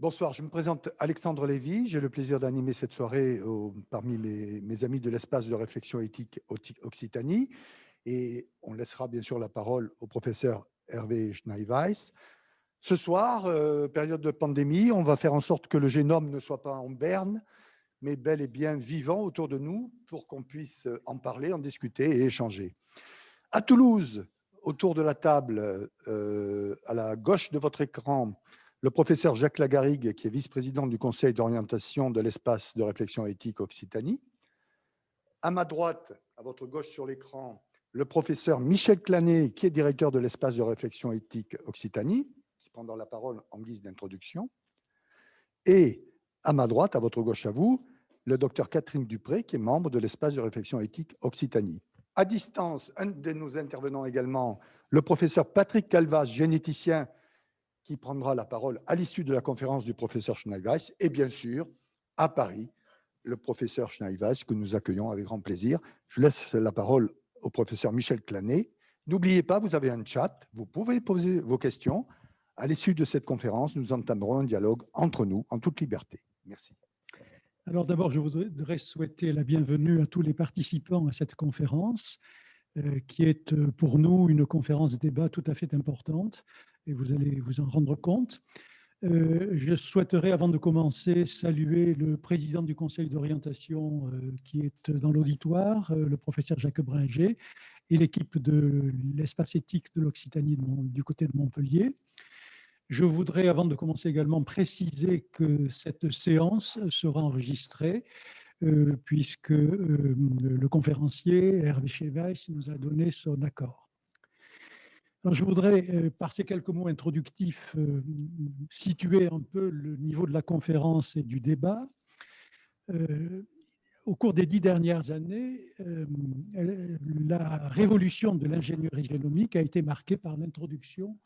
Bonsoir, je me présente Alexandre Lévy. J'ai le plaisir d'animer cette soirée parmi mes amis de l'espace de réflexion éthique Occitanie. Et on laissera bien sûr la parole au professeur Hervé Schneeweiss. Ce soir, période de pandémie, on va faire en sorte que le génome ne soit pas en berne, mais bel et bien vivant autour de nous pour qu'on puisse en parler, en discuter et échanger. À Toulouse, autour de la table, à la gauche de votre écran, le professeur Jacques Lagarrigue, qui est vice-président du Conseil d'orientation de l'espace de réflexion éthique Occitanie. À ma droite, à votre gauche sur l'écran, le professeur Michel Clanet, qui est directeur de l'espace de réflexion éthique Occitanie, qui prendra la parole en guise d'introduction. Et à ma droite, à votre gauche à vous, le docteur Catherine Dupré, qui est membre de l'espace de réflexion éthique Occitanie. À distance, un de nos intervenants également, le professeur Patrick Calvas, généticien, qui prendra la parole à l'issue de la conférence du professeur Schneeweiss, et bien sûr, à Paris, le professeur Schneeweiss, que nous accueillons avec grand plaisir. Je laisse la parole au professeur Michel Clanet. N'oubliez pas, vous avez un chat, vous pouvez poser vos questions. À l'issue de cette conférence, nous entamerons un dialogue entre nous, en toute liberté. Merci. Alors d'abord, je voudrais souhaiter la bienvenue à tous les participants à cette conférence, qui est pour nous une conférence débat tout à fait importante, et vous allez vous en rendre compte. Je souhaiterais, avant de commencer, saluer le président du conseil d'orientation qui est dans l'auditoire, le professeur Jacques Bringer, et l'équipe de l'espace éthique de l'Occitanie du côté de Montpellier. Je voudrais, avant de commencer également, préciser que cette séance sera enregistrée puisque le conférencier Hervé Schneeweiss nous a donné son accord. Alors, je voudrais, par ces quelques mots introductifs, situer un peu le niveau de la conférence et du débat. Au cours des 10 dernières années, la révolution de l'ingénierie génomique a été marquée par l'introduction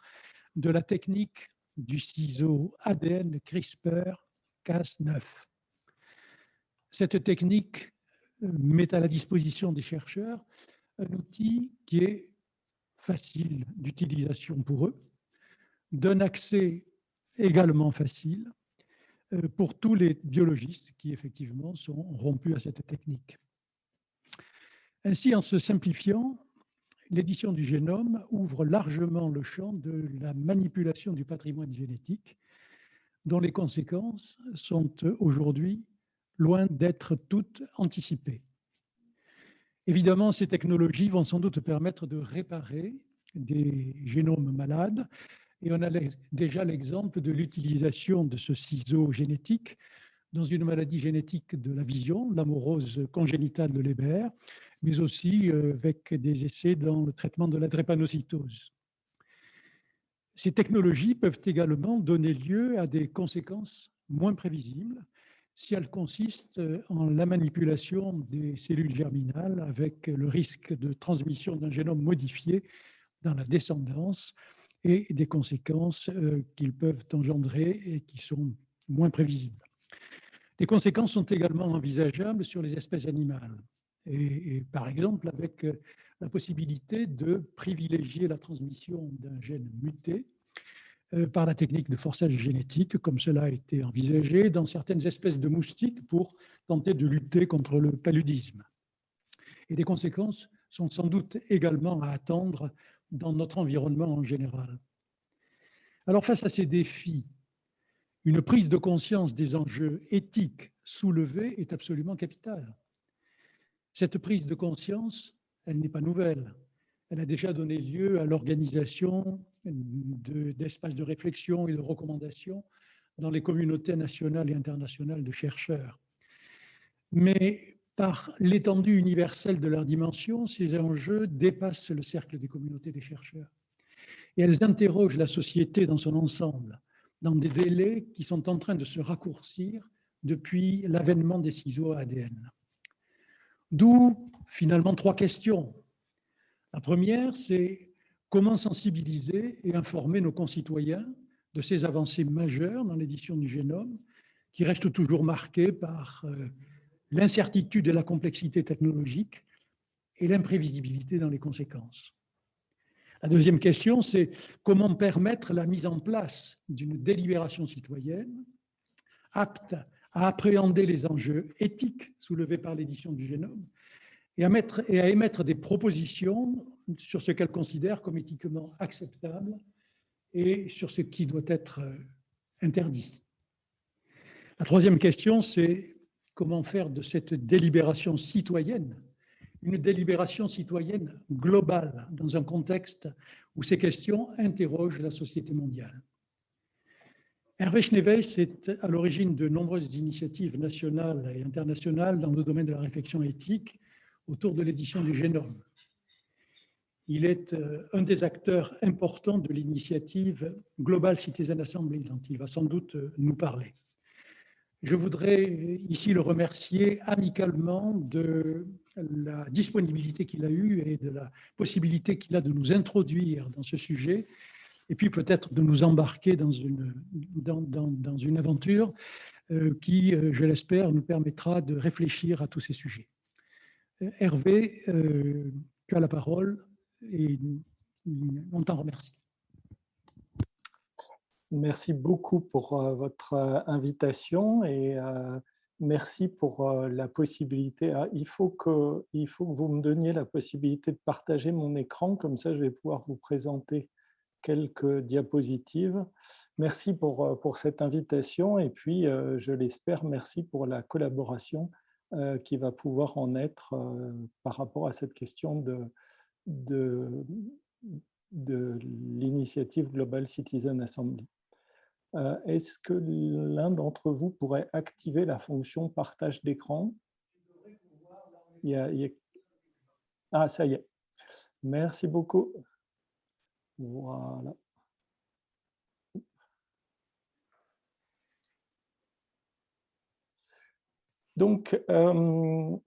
de la technique du ciseau ADN CRISPR-Cas9. Cette technique met à la disposition des chercheurs un outil qui est facile d'utilisation pour eux, d'un accès également facile pour tous les biologistes qui effectivement sont rompus à cette technique. Ainsi, en se simplifiant, l'édition du génome ouvre largement le champ de la manipulation du patrimoine génétique, dont les conséquences sont aujourd'hui loin d'être toutes anticipées. Évidemment, ces technologies vont sans doute permettre de réparer des génomes malades, et on a déjà l'exemple de l'utilisation de ce ciseau génétique dans une maladie génétique de la vision, l'amorose congénitale de Leber, mais aussi avec des essais dans le traitement de la drépanocytose. Ces technologies peuvent également donner lieu à des conséquences moins prévisibles si elles consistent en la manipulation des cellules germinales avec le risque de transmission d'un génome modifié dans la descendance et des conséquences qu'ils peuvent engendrer et qui sont moins prévisibles. Les conséquences sont également envisageables sur les espèces animales et par exemple avec la possibilité de privilégier la transmission d'un gène muté par la technique de forçage génétique, comme cela a été envisagé dans certaines espèces de moustiques pour tenter de lutter contre le paludisme. Et des conséquences sont sans doute également à attendre dans notre environnement en général. Alors face à ces défis, une prise de conscience des enjeux éthiques soulevés est absolument capitale. Cette prise de conscience, elle n'est pas nouvelle. Elle a déjà donné lieu à l'organisation d'espaces de réflexion et de recommandation dans les communautés nationales et internationales de chercheurs. Mais par l'étendue universelle de leur dimension, ces enjeux dépassent le cercle des communautés des chercheurs. Et elles interrogent la société dans son ensemble, dans des délais qui sont en train de se raccourcir depuis l'avènement des ciseaux ADN. D'où finalement 3 questions. La première, c'est comment sensibiliser et informer nos concitoyens de ces avancées majeures dans l'édition du génome, qui restent toujours marquées par l'incertitude et la complexité technologique et l'imprévisibilité dans les conséquences. La deuxième question, c'est comment permettre la mise en place d'une délibération citoyenne apte à appréhender les enjeux éthiques soulevés par l'édition du génome et à émettre des propositions sur ce qu'elle considère comme éthiquement acceptable et sur ce qui doit être interdit. La troisième question, c'est comment faire de cette délibération citoyenne une délibération citoyenne globale dans un contexte où ces questions interrogent la société mondiale. Hervé Schneeweis est à l'origine de nombreuses initiatives nationales et internationales dans le domaine de la réflexion éthique autour de l'édition du génome. Il est un des acteurs importants de l'initiative Global Citizen Assembly, dont il va sans doute nous parler. Je voudrais ici le remercier amicalement de la disponibilité qu'il a eue et de la possibilité qu'il a de nous introduire dans ce sujet, et puis peut-être de nous embarquer dans une aventure qui, je l'espère, nous permettra de réfléchir à tous ces sujets. Hervé, tu as la parole et on t'en remercie. Merci beaucoup pour votre invitation et merci pour la possibilité. Il faut que vous me donniez la possibilité de partager mon écran, comme ça je vais pouvoir vous présenter quelques diapositives. Merci pour cette invitation et puis, je l'espère, merci pour la collaboration qui va pouvoir en être par rapport à cette question de l'initiative Global Citizen Assembly. Est-ce que l'un d'entre vous pourrait activer la fonction partage d'écran? Ah, ça y est. Merci beaucoup. Voilà. Donc, on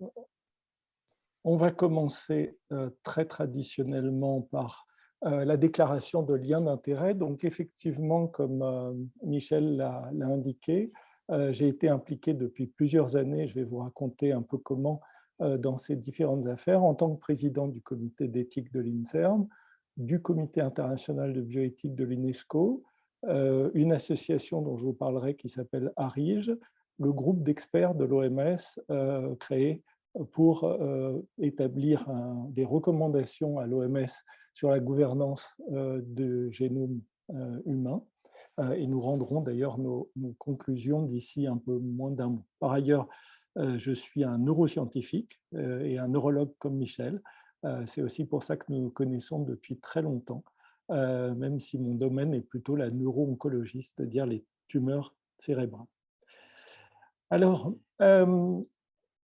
va commencer très traditionnellement par la déclaration de lien d'intérêt. Donc, effectivement, comme Michel l'a indiqué, j'ai été impliqué depuis plusieurs années, je vais vous raconter un peu comment, dans ces différentes affaires, en tant que président du comité d'éthique de l'INSERM, du comité international de bioéthique de l'UNESCO, une association dont je vous parlerai qui s'appelle ARIGE, le groupe d'experts de l'OMS créé pour établir des recommandations à l'OMS sur la gouvernance du génome humain. Et nous rendrons d'ailleurs nos conclusions d'ici un peu moins d'un mois. Par ailleurs, je suis un neuroscientifique et un neurologue comme Michel. C'est aussi pour ça que nous nous connaissons depuis très longtemps, même si mon domaine est plutôt la neuro-oncologie, c'est-à-dire les tumeurs cérébrales. Alors,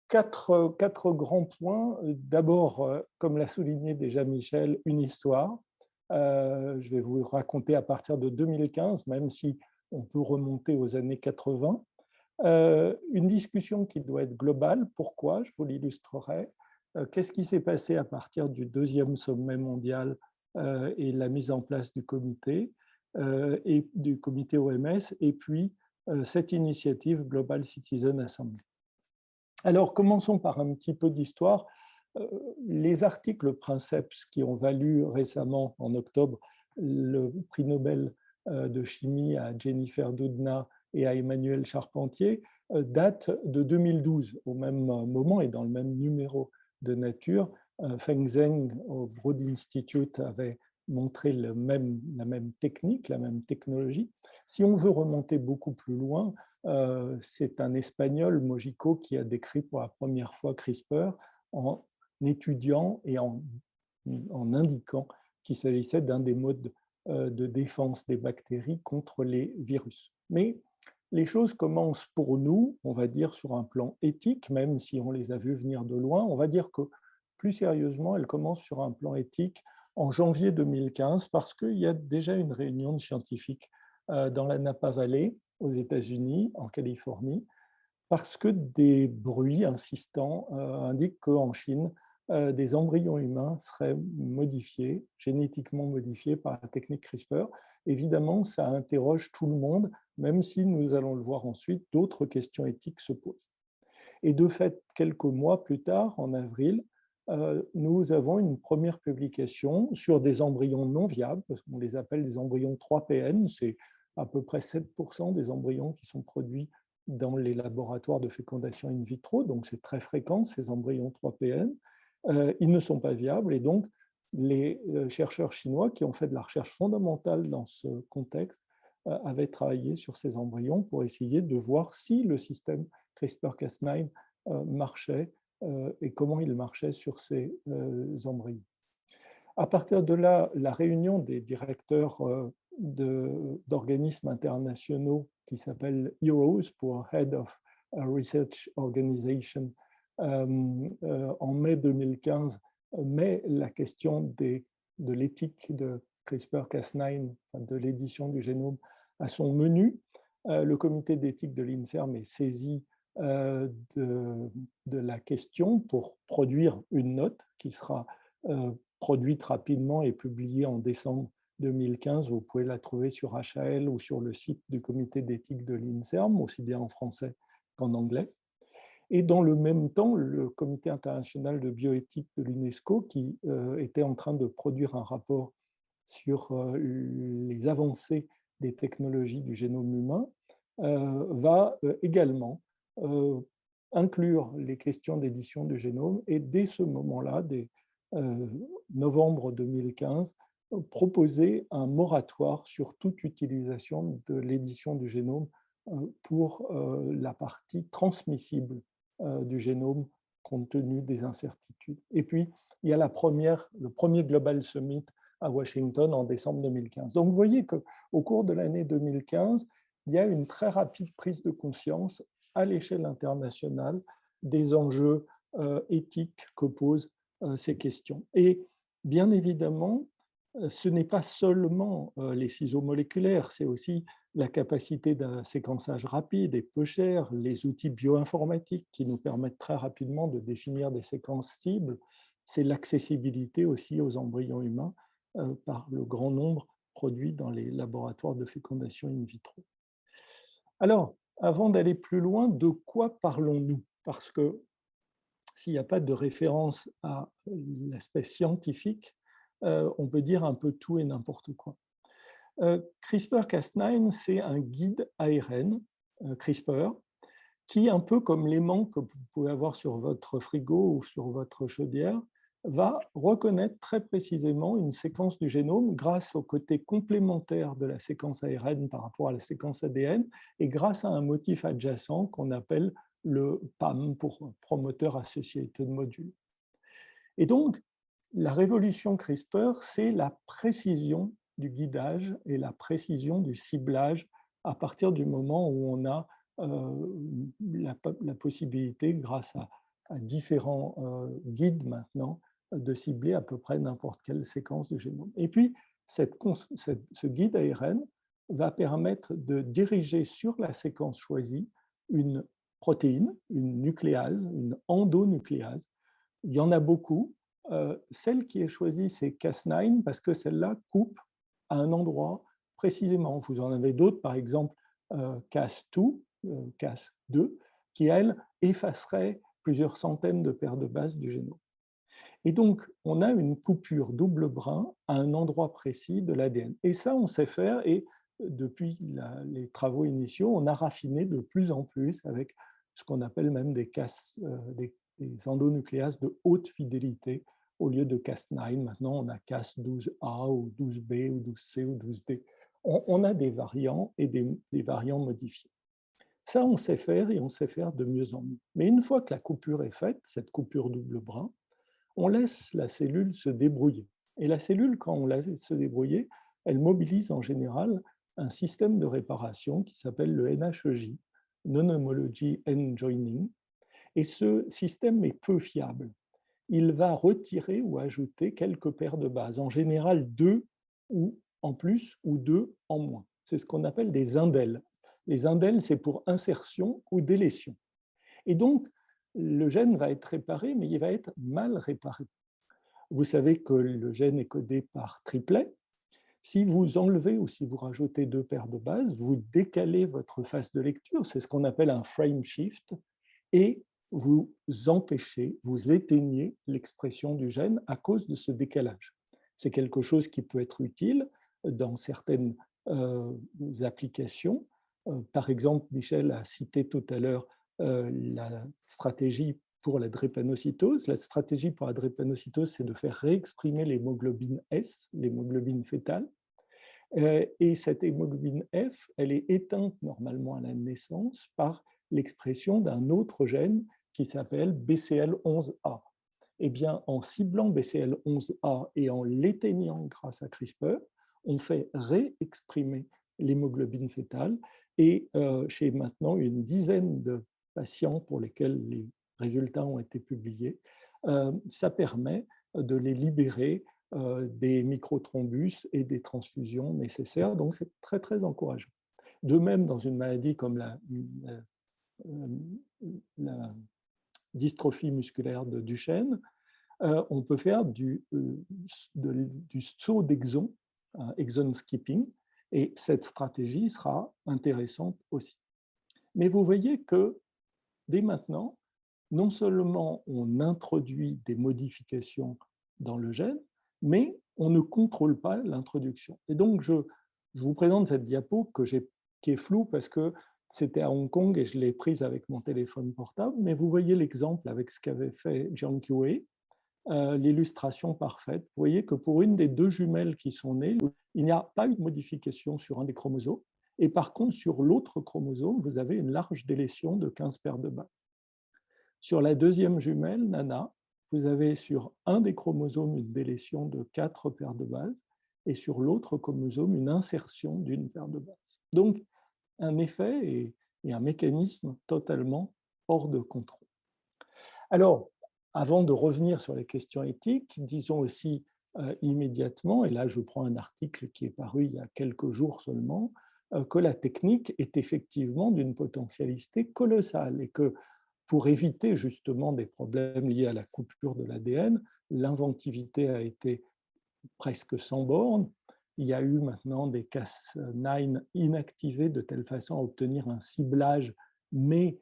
quatre grands points. D'abord, comme l'a souligné déjà Michel, une histoire. Je vais vous raconter à partir de 2015, même si on peut remonter aux années 80. Une discussion qui doit être globale. Pourquoi? Je vous l'illustrerai. Qu'est-ce qui s'est passé à partir du deuxième sommet mondial et la mise en place du comité OMS, et puis cette initiative Global Citizen Assembly. Alors, commençons par un petit peu d'histoire. Les articles Princeps qui ont valu récemment, en octobre, le prix Nobel de chimie à Jennifer Doudna et à Emmanuel Charpentier datent de 2012, au même moment et dans le même numéro de Nature. Feng Zheng au Broad Institute avait montré la même technique, la même technologie. Si on veut remonter beaucoup plus loin, c'est un Espagnol, Mojico, qui a décrit pour la première fois CRISPR en étudiant et en indiquant qu'il s'agissait d'un des modes de défense des bactéries contre les virus. Mais les choses commencent pour nous, on va dire, sur un plan éthique, même si on les a vues venir de loin. On va dire que, plus sérieusement, elles commencent sur un plan éthique en janvier 2015, parce qu'il y a déjà une réunion de scientifiques dans la Napa Valley, aux États-Unis, en Californie, parce que des bruits insistants indiquent qu'en Chine, des embryons humains seraient modifiés, génétiquement modifiés par la technique CRISPR. Évidemment, ça interroge tout le monde, même si nous allons le voir ensuite, d'autres questions éthiques se posent. Et de fait, quelques mois plus tard, en avril, nous avons une première publication sur des embryons non viables, parce qu'on les appelle des embryons 3PN, c'est à peu près 7% des embryons qui sont produits dans les laboratoires de fécondation in vitro, donc c'est très fréquent, ces embryons 3PN. Ils ne sont pas viables et donc les chercheurs chinois qui ont fait de la recherche fondamentale dans ce contexte avaient travaillé sur ces embryons pour essayer de voir si le système CRISPR-Cas9 marchait et comment il marchait sur ces embryons. À partir de là, la réunion des directeurs d'organismes internationaux qui s'appellent HEROES pour Head of Research Organization en mai 2015 met la question de l'éthique de CRISPR-Cas9, de l'édition du génome, à son menu. Le comité d'éthique de l'INSERM est saisi de la question pour produire une note qui sera produite rapidement et publiée en décembre 2015. Vous pouvez la trouver sur HAL ou sur le site du comité d'éthique de l'INSERM, aussi bien en français qu'en anglais. Et dans le même temps, le comité international de bioéthique de l'UNESCO, qui était en train de produire un rapport sur les avancées des technologies du génome humain, va également inclure les questions d'édition du génome. Et dès ce moment-là, dès novembre 2015, proposer un moratoire sur toute utilisation de l'édition du génome pour la partie transmissible du génome compte tenu des incertitudes. Et puis, il y a le premier Global Summit à Washington en décembre 2015. Donc, vous voyez qu'au cours de l'année 2015, il y a une très rapide prise de conscience à l'échelle internationale des enjeux éthiques que posent ces questions. Et bien évidemment, ce n'est pas seulement les ciseaux moléculaires, c'est aussi la capacité d'un séquençage rapide et peu cher, les outils bioinformatiques qui nous permettent très rapidement de définir des séquences cibles, c'est l'accessibilité aussi aux embryons humains par le grand nombre produits dans les laboratoires de fécondation in vitro. Alors, avant d'aller plus loin, de quoi parlons-nous? Parce que s'il n'y a pas de référence à l'aspect scientifique, on peut dire un peu tout et n'importe quoi. CRISPR-Cas9, c'est un guide ARN, CRISPR, qui, un peu comme l'aimant que vous pouvez avoir sur votre frigo ou sur votre chaudière, va reconnaître très précisément une séquence du génome grâce au côté complémentaire de la séquence ARN par rapport à la séquence ADN et grâce à un motif adjacent qu'on appelle le PAM pour Promoter Associated Module. Et donc, la révolution CRISPR, c'est la précision du guidage et la précision du ciblage à partir du moment où on a la possibilité, grâce à différents guides maintenant, de cibler à peu près n'importe quelle séquence du génome. Et puis, ce guide ARN va permettre de diriger sur la séquence choisie une protéine, une nucléase, une endonucléase. Il y en a beaucoup. Celle qui est choisie, c'est Cas9, parce que celle-là coupe à un endroit précisément. Vous en avez d'autres, par exemple Cas2, Cas2, qui, elle, effacerait plusieurs centaines de paires de bases du génome. Et donc, on a une coupure double brin à un endroit précis de l'ADN. Et ça, on sait faire, et depuis les travaux initiaux, on a raffiné de plus en plus avec ce qu'on appelle même des endonucléases de haute fidélité. Au lieu de Cas9, maintenant, on a Cas12A ou 12B ou 12C ou 12D. On a des variants et des variants modifiés. Ça, on sait faire et on sait faire de mieux en mieux. Mais une fois que la coupure est faite, cette coupure double brin, on laisse la cellule se débrouiller. Et la cellule, quand on la laisse se débrouiller, elle mobilise en général un système de réparation qui s'appelle le NHEJ, Non-Homology End Joining. Et ce système est peu fiable. Il va retirer ou ajouter quelques paires de bases, en général 2 ou en plus ou 2 en moins. C'est ce qu'on appelle des indels. Les indels, c'est pour insertion ou délétion. Et donc, le gène va être réparé, mais il va être mal réparé. Vous savez que le gène est codé par triplet. Si vous enlevez ou si vous rajoutez 2 paires de bases, vous décalez votre phase de lecture, c'est ce qu'on appelle un frame shift, et vous empêchez, vous éteignez l'expression du gène à cause de ce décalage. C'est quelque chose qui peut être utile dans certaines applications, Par exemple, Michel a cité tout à l'heure la stratégie pour la drépanocytose. La stratégie pour la drépanocytose, c'est de faire réexprimer l'hémoglobine S, l'hémoglobine fétale. Et cette hémoglobine F, elle est éteinte normalement à la naissance par l'expression d'un autre gène qui s'appelle BCL11A. Eh bien, en ciblant BCL11A et en l'éteignant grâce à CRISPR, on fait réexprimer l'hémoglobine fétale. Et chez maintenant une dizaine de patients pour lesquels les résultats ont été publiés, ça permet de les libérer des microthrombus et des transfusions nécessaires. Donc, c'est très, très encourageant. De même, dans une maladie comme la dystrophie musculaire de Duchenne, on peut faire du saut d'exon, exon skipping, et cette stratégie sera intéressante aussi. Mais vous voyez que dès maintenant, non seulement on introduit des modifications dans le gène, mais on ne contrôle pas l'introduction. Et donc, je vous présente cette diapo qui est floue parce que c'était à Hong Kong et je l'ai prise avec mon téléphone portable, mais vous voyez l'exemple avec ce qu'avait fait Jiang Qiwei, l'illustration parfaite. Vous voyez que pour une des deux jumelles qui sont nées, il n'y a pas eu de modification sur un des chromosomes, et par contre, sur l'autre chromosome, vous avez une large délétion de 15 paires de bases. Sur la deuxième jumelle, Nana, vous avez sur un des chromosomes une délétion de 4 paires de bases et sur l'autre chromosome une insertion d'une paire de bases. Donc, un effet et un mécanisme totalement hors de contrôle. Alors, avant de revenir sur les questions éthiques, disons aussi immédiatement, et là je prends un article qui est paru il y a quelques jours seulement, que la technique est effectivement d'une potentialité colossale et que pour éviter justement des problèmes liés à la coupure de l'ADN, l'inventivité a été presque sans borne. Il y a eu maintenant des Cas9 inactivés de telle façon à obtenir un ciblage, mais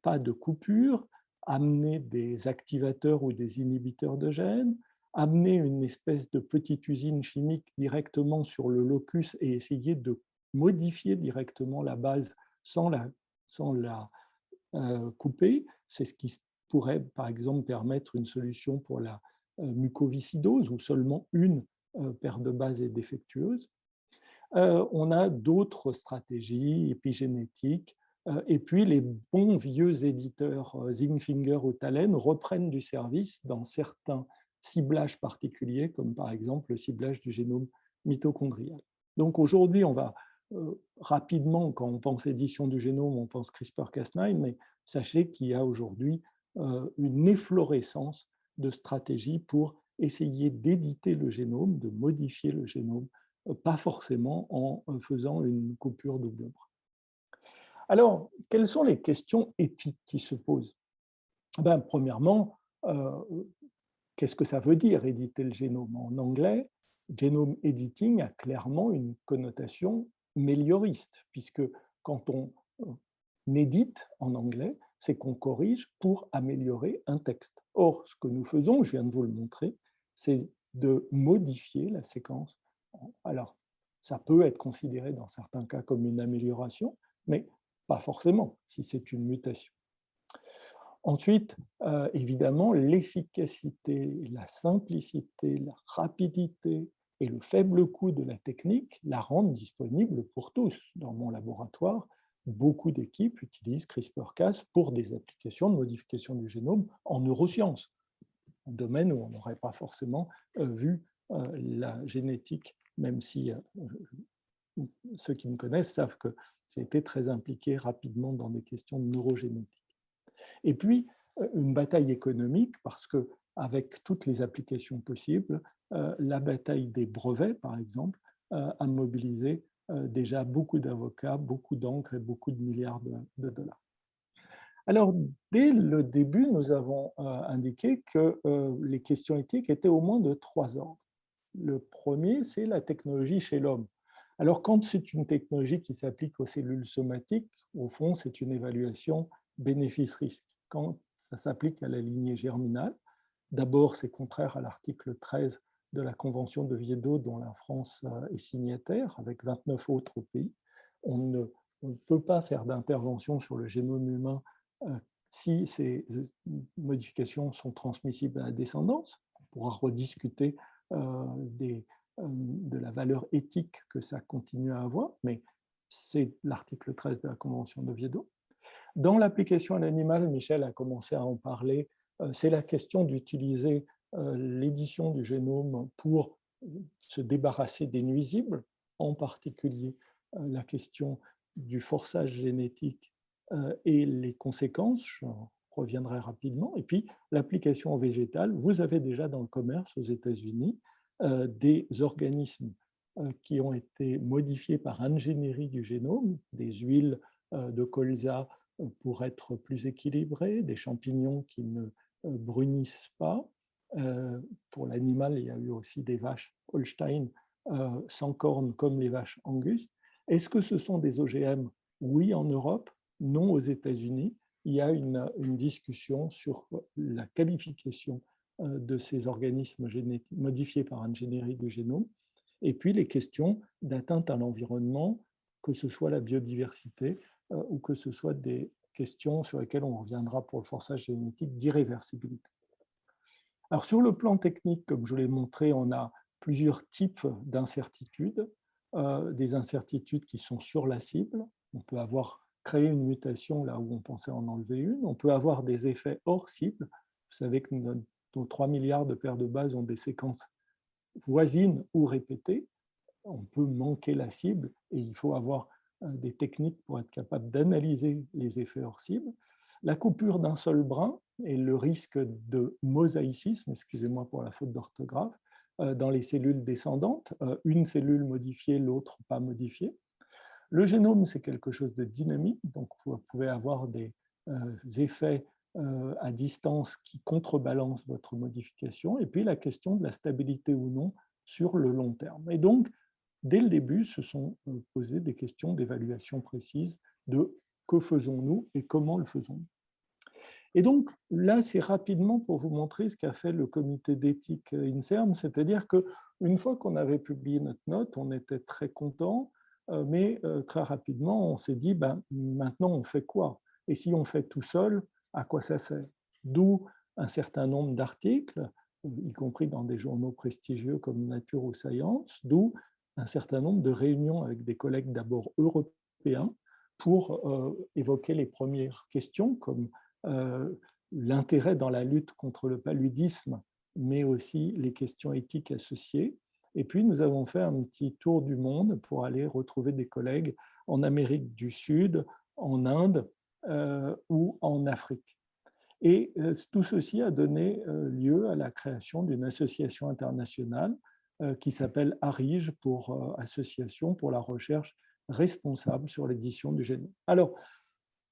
pas de coupure, amener des activateurs ou des inhibiteurs de gènes, amener une espèce de petite usine chimique directement sur le locus et essayer de modifier directement la base sans la couper. C'est ce qui pourrait, par exemple, permettre une solution pour la mucoviscidose, où seulement une paire de bases est défectueuse. On a d'autres stratégies épigénétiques, et puis les bons vieux éditeurs Zinfinger ou Talen reprennent du service dans certains ciblages particuliers, comme par exemple le ciblage du génome mitochondrial. Donc aujourd'hui, on va rapidement, quand on pense édition du génome, on pense CRISPR-Cas9, mais sachez qu'il y a aujourd'hui une efflorescence de stratégies pour essayer d'éditer le génome, de modifier le génome, pas forcément en faisant une coupure double bras. Alors, quelles sont les questions éthiques qui se posent? Premièrement, qu'est-ce que ça veut dire éditer le génome? En anglais, genome editing a clairement une connotation mélioriste, puisque quand on édite en anglais, c'est qu'on corrige pour améliorer un texte. Or, ce que nous faisons, je viens de vous le montrer, c'est de modifier la séquence. Alors, ça peut être considéré dans certains cas comme une amélioration, mais pas forcément si c'est une mutation. Ensuite, évidemment, l'efficacité, la simplicité, la rapidité et le faible coût de la technique la rendent disponible pour tous. Dans mon laboratoire, beaucoup d'équipes utilisent CRISPR-Cas pour des applications de modification du génome en neurosciences, un domaine où on n'aurait pas forcément vu la génétique, même si ceux qui me connaissent savent que j'ai été très impliqué rapidement dans des questions de neurogénétique. Et puis, une bataille économique, parce qu'avec toutes les applications possibles, la bataille des brevets, par exemple, a mobilisé déjà beaucoup d'avocats, beaucoup d'encre et beaucoup de milliards de dollars. Alors, dès le début, nous avons indiqué que les questions éthiques étaient au moins de 3 ordres. Le premier, c'est la technologie chez l'homme. Alors, quand c'est une technologie qui s'applique aux cellules somatiques, au fond, c'est une évaluation bénéfice-risque. Quand ça s'applique à la lignée germinale, d'abord, c'est contraire à l'article 13 de la Convention de Oviedo, dont la France est signataire, avec 29 autres pays. On ne on ne peut pas faire d'intervention sur le génome humain si ces modifications sont transmissibles à la descendance. On pourra rediscuter de la valeur éthique que ça continue à avoir, mais c'est l'article 13 de la Convention d'Oviedo. Dans l'application à l'animal, Michel a commencé à en parler, c'est la question d'utiliser l'édition du génome pour se débarrasser des nuisibles, en particulier la question du forçage génétique et les conséquences, je reviendrai rapidement, et puis l'application végétale. Vous avez déjà dans le commerce aux États-Unis des organismes qui ont été modifiés par ingénierie du génome, des huiles de colza pour être plus équilibrées, des champignons qui ne brunissent pas. Pour l'animal, il y a eu aussi des vaches Holstein sans cornes comme les vaches Angus. Est-ce que ce sont des OGM? Oui, en Europe, non aux États-Unis. Il y a une discussion sur la qualification de ces organismes modifiés par ingénierie du génome, et puis les questions d'atteinte à l'environnement, que ce soit la biodiversité ou que ce soit des questions sur lesquelles on reviendra pour le forçage génétique d'irréversibilité. Alors sur le plan technique, comme je l'ai montré, on a plusieurs types d'incertitudes, des incertitudes qui sont sur la cible. On peut avoir créé une mutation là où on pensait en enlever une. On peut avoir des effets hors cible. Vous savez que nos 3 milliards de paires de bases ont des séquences voisines ou répétées. On peut manquer la cible et il faut avoir des techniques pour être capable d'analyser les effets hors cible. La coupure d'un seul brin et le risque de mosaïcisme, excusez-moi pour la faute d'orthographe, dans les cellules descendantes, une cellule modifiée, l'autre pas modifiée. Le génome, c'est quelque chose de dynamique, donc vous pouvez avoir des effets à distance qui contrebalancent votre modification, et puis la question de la stabilité ou non sur le long terme. Et donc, dès le début, se sont posées des questions d'évaluation précise de que faisons-nous et comment le faisons-nous. Et donc, là, c'est rapidement pour vous montrer ce qu'a fait le comité d'éthique INSERM, c'est-à-dire qu'une fois qu'on avait publié notre note, on était très content, mais très rapidement, on s'est dit, ben, maintenant, on fait quoi? Et si on fait tout seul, à quoi ça sert? D'où un certain nombre d'articles, y compris dans des journaux prestigieux comme Nature ou Science, d'où un certain nombre de réunions avec des collègues d'abord européens pour évoquer les premières questions, comme l'intérêt dans la lutte contre le paludisme, mais aussi les questions éthiques associées. Et puis, nous avons fait un petit tour du monde pour aller retrouver des collègues en Amérique du Sud, en Inde ou en Afrique. Et tout ceci a donné lieu à la création d'une association internationale qui s'appelle ARIGE, pour Association pour la recherche responsable sur l'édition du génome. Alors,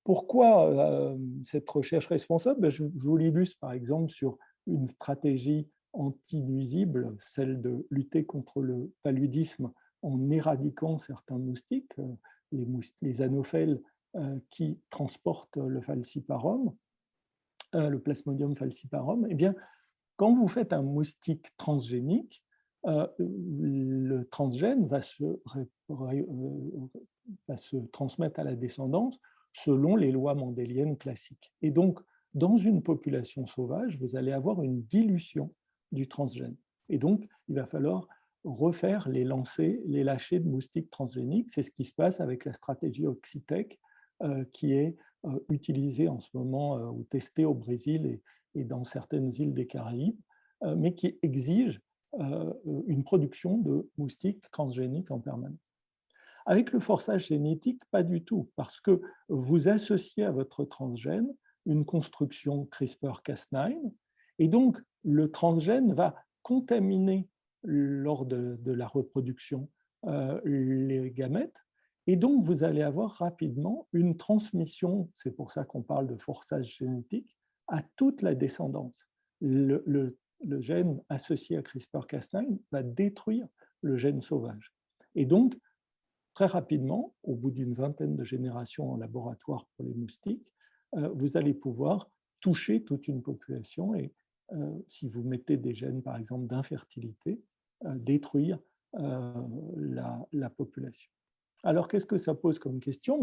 pourquoi cette recherche responsable? Je vous l'illustre par exemple sur une stratégie anti-nuisible, celle de lutter contre le paludisme en éradiquant certains moustiques, les anophèles qui transportent le falciparum, le Plasmodium falciparum. Eh bien, quand vous faites un moustique transgénique, le transgène va se transmettre à la descendance selon les lois mendéliennes classiques. Et donc, dans une population sauvage, vous allez avoir une dilution du transgène. Et donc, il va falloir refaire les lancers, les lâchers de moustiques transgéniques. C'est ce qui se passe avec la stratégie Oxitec qui est utilisée en ce moment ou testée au Brésil et dans certaines îles des Caraïbes, mais qui exige une production de moustiques transgéniques en permanence. Avec le forçage génétique, pas du tout, parce que vous associez à votre transgène une construction CRISPR-Cas9, et donc le transgène va contaminer lors de la reproduction les gamètes, et donc vous allez avoir rapidement une transmission, c'est pour ça qu'on parle de forçage génétique, à toute la descendance. Le gène associé à CRISPR-Cas9 va détruire le gène sauvage. Et donc, très rapidement, au bout d'une vingtaine de générations en laboratoire pour les moustiques, vous allez pouvoir toucher toute une population et, si vous mettez des gènes, par exemple, d'infertilité, détruire la population. Alors, qu'est-ce que ça pose comme question?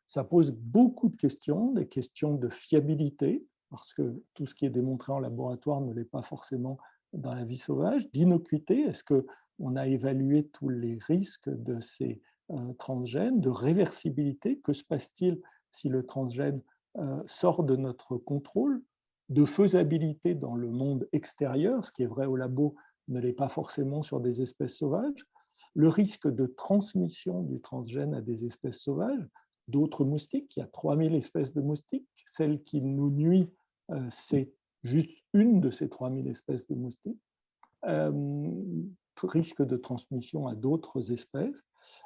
Ça pose beaucoup de questions, des questions de fiabilité, parce que tout ce qui est démontré en laboratoire ne l'est pas forcément dans la vie sauvage, d'innocuité, est-ce qu'on a évalué tous les risques de ces transgènes, de réversibilité, que se passe-t-il si le transgène sort de notre contrôle, de faisabilité dans le monde extérieur, ce qui est vrai au labo ne l'est pas forcément sur des espèces sauvages, le risque de transmission du transgène à des espèces sauvages, d'autres moustiques, il y a 3000 espèces de moustiques, celle qui nous nuit, c'est juste une de ces 3000 espèces de moustiques, risque de transmission à d'autres espèces,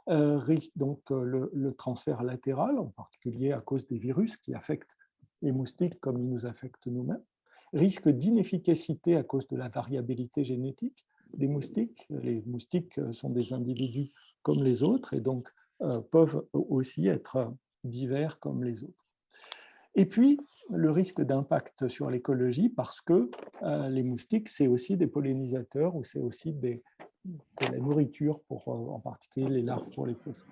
risque donc le transfert latéral, en particulier à cause des virus qui affectent les moustiques comme ils nous affectent nous-mêmes, risque d'inefficacité à cause de la variabilité génétique des moustiques. Les moustiques sont des individus comme les autres et donc peuvent aussi être divers comme les autres. Et puis, le risque d'impact sur l'écologie parce que les moustiques, c'est aussi des pollinisateurs ou c'est aussi de la nourriture pour en particulier les larves pour les poissons.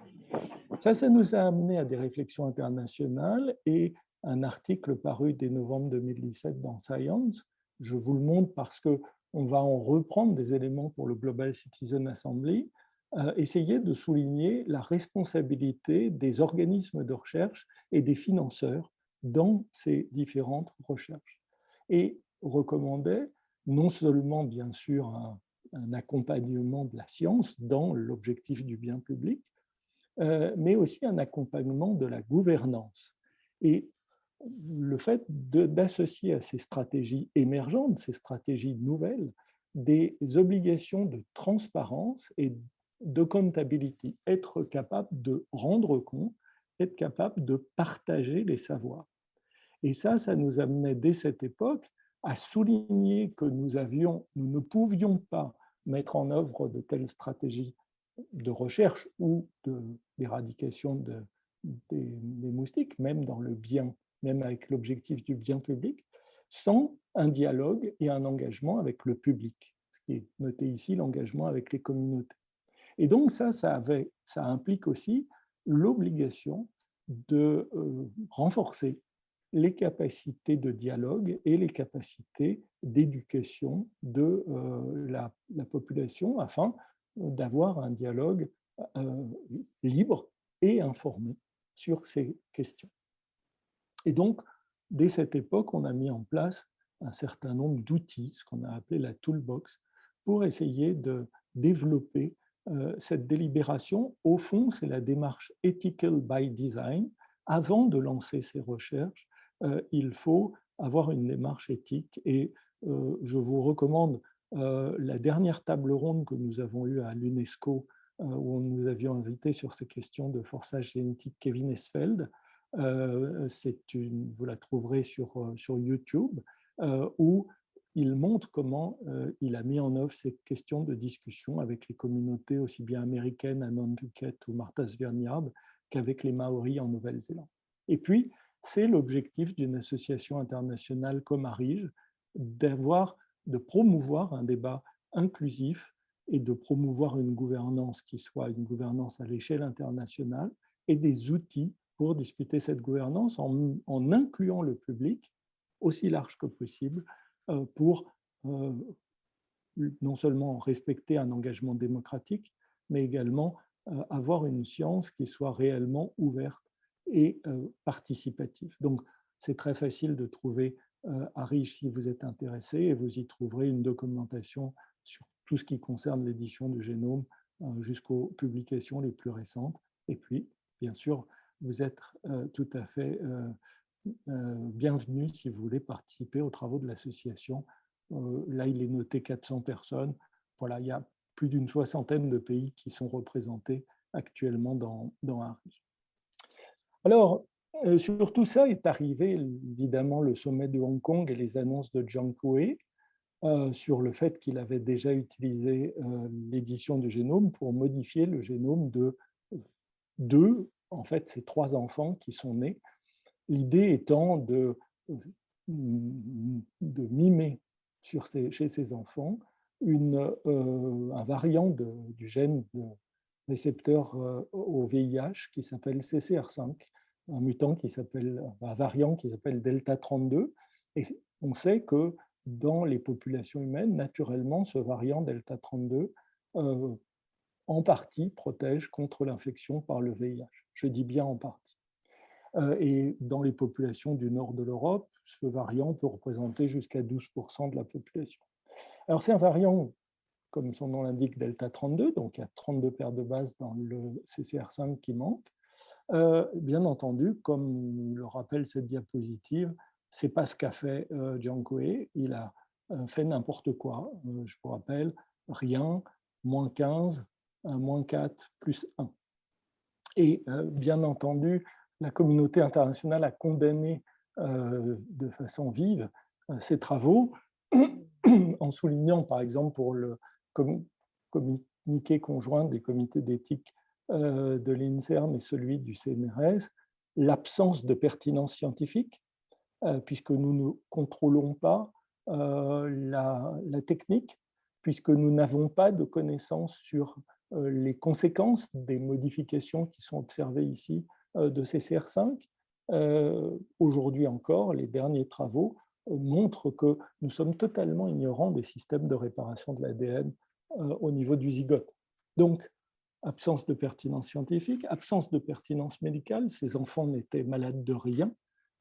Ça nous a amené à des réflexions internationales et un article paru dès novembre 2017 dans Science. Je vous le montre parce qu'on va en reprendre des éléments pour le Global Citizen Assembly, essayer de souligner la responsabilité des organismes de recherche et des financeurs dans ces différentes recherches. Et recommandait non seulement, bien sûr, un accompagnement de la science dans l'objectif du bien public, mais aussi un accompagnement de la gouvernance. Et le fait d'associer à ces stratégies émergentes, ces stratégies nouvelles, des obligations de transparence et de accountability, être capable de rendre compte, être capable de partager les savoirs. Et ça nous amenait dès cette époque à souligner que nous ne pouvions pas mettre en œuvre de telles stratégies de recherche ou d'éradication des moustiques, même dans le bien, même avec l'objectif du bien public, sans un dialogue et un engagement avec le public, ce qui est noté ici, l'engagement avec les communautés. Et donc ça implique aussi l'obligation de renforcer les capacités de dialogue et les capacités d'éducation de la population afin d'avoir un dialogue libre et informé sur ces questions. Et donc, dès cette époque, on a mis en place un certain nombre d'outils, ce qu'on a appelé la toolbox, pour essayer de développer cette délibération. Au fond, c'est la démarche ethical by design. Avant de lancer ces recherches, il faut avoir une démarche éthique et je vous recommande la dernière table ronde que nous avons eue à l'UNESCO où nous avions invité sur ces questions de forçage génétique Kevin Esfeld. Vous la trouverez sur YouTube, où il montre comment il a mis en œuvre ces questions de discussion avec les communautés aussi bien américaines à Nantucket ou Martha's Vineyard qu'avec les Maoris en Nouvelle-Zélande. Et puis, c'est l'objectif d'une association internationale comme ARIGE de promouvoir un débat inclusif et de promouvoir une gouvernance qui soit une gouvernance à l'échelle internationale et des outils pour discuter cette gouvernance en incluant le public aussi large que possible pour non seulement respecter un engagement démocratique, mais également avoir une science qui soit réellement ouverte et participative. Donc, c'est très facile de trouver ARIGE si vous êtes intéressé et vous y trouverez une documentation sur tout ce qui concerne l'édition du génome jusqu'aux publications les plus récentes. Et puis, bien sûr, vous êtes tout à fait bienvenue si vous voulez participer aux travaux de l'association. Là, il est noté 400 personnes. Voilà, il y a plus d'une soixantaine de pays qui sont représentés actuellement dans ARIGE. Alors, sur tout ça est arrivé évidemment le sommet de Hong Kong et les annonces de Jiang Hui sur le fait qu'il avait déjà utilisé l'édition du génome pour modifier le génome de en fait, ces 3 enfants qui sont nés. L'idée étant de mimer chez ces enfants un variant du gène récepteur au VIH qui s'appelle CCR5, un mutant un variant qui s'appelle Delta 32. Et on sait que dans les populations humaines, naturellement, ce variant Delta 32 en partie protège contre l'infection par le VIH. Je dis bien en partie. Et dans les populations du nord de l'Europe, ce variant peut représenter jusqu'à 12% de la population. Alors c'est un variant, comme son nom l'indique, Delta 32, donc il y a 32 paires de bases dans le CCR5 qui manquent. Bien entendu, comme le rappelle cette diapositive, ce n'est pas ce qu'a fait Jiang Hui, il a fait n'importe quoi. Je vous rappelle, rien, moins 15, moins 4, plus 1. Et bien entendu, la communauté internationale a condamné de façon vive ces travaux, en soulignant par exemple pour le communiqué conjoint des comités d'éthique de l'INSERM et celui du CNRS, l'absence de pertinence scientifique, puisque nous ne contrôlons pas la technique, puisque nous n'avons pas de connaissances sur les conséquences des modifications qui sont observées ici de CCR5. Aujourd'hui encore, les derniers travaux montrent que nous sommes totalement ignorants des systèmes de réparation de l'ADN au niveau du zygote. Donc, absence de pertinence scientifique, absence de pertinence médicale, ces enfants n'étaient malades de rien,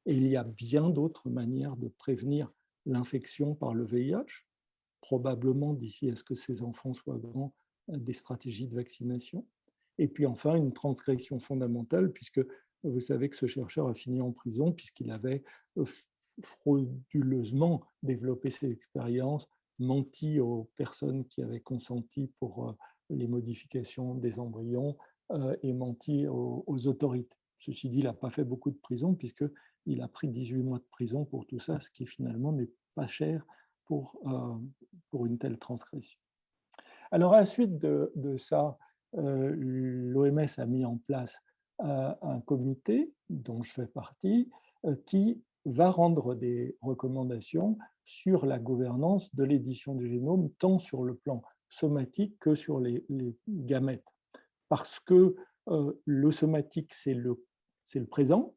et il y a bien d'autres manières de prévenir l'infection par le VIH, probablement d'ici à ce que ces enfants soient grands, des stratégies de vaccination. Et puis enfin, une transgression fondamentale, puisque vous savez que ce chercheur a fini en prison puisqu'il avait frauduleusement développé ses expériences, menti aux personnes qui avaient consenti pour les modifications des embryons et menti aux autorités. Ceci dit, il n'a pas fait beaucoup de prison puisqu'il a pris 18 mois de prison pour tout ça, ce qui finalement n'est pas cher pour une telle transgression. Alors, à la suite de ça, l'OMS a mis en place un comité dont je fais partie qui va rendre des recommandations sur la gouvernance de l'édition du génome, tant sur le plan somatique que sur les gamètes. Parce que le somatique, c'est le présent.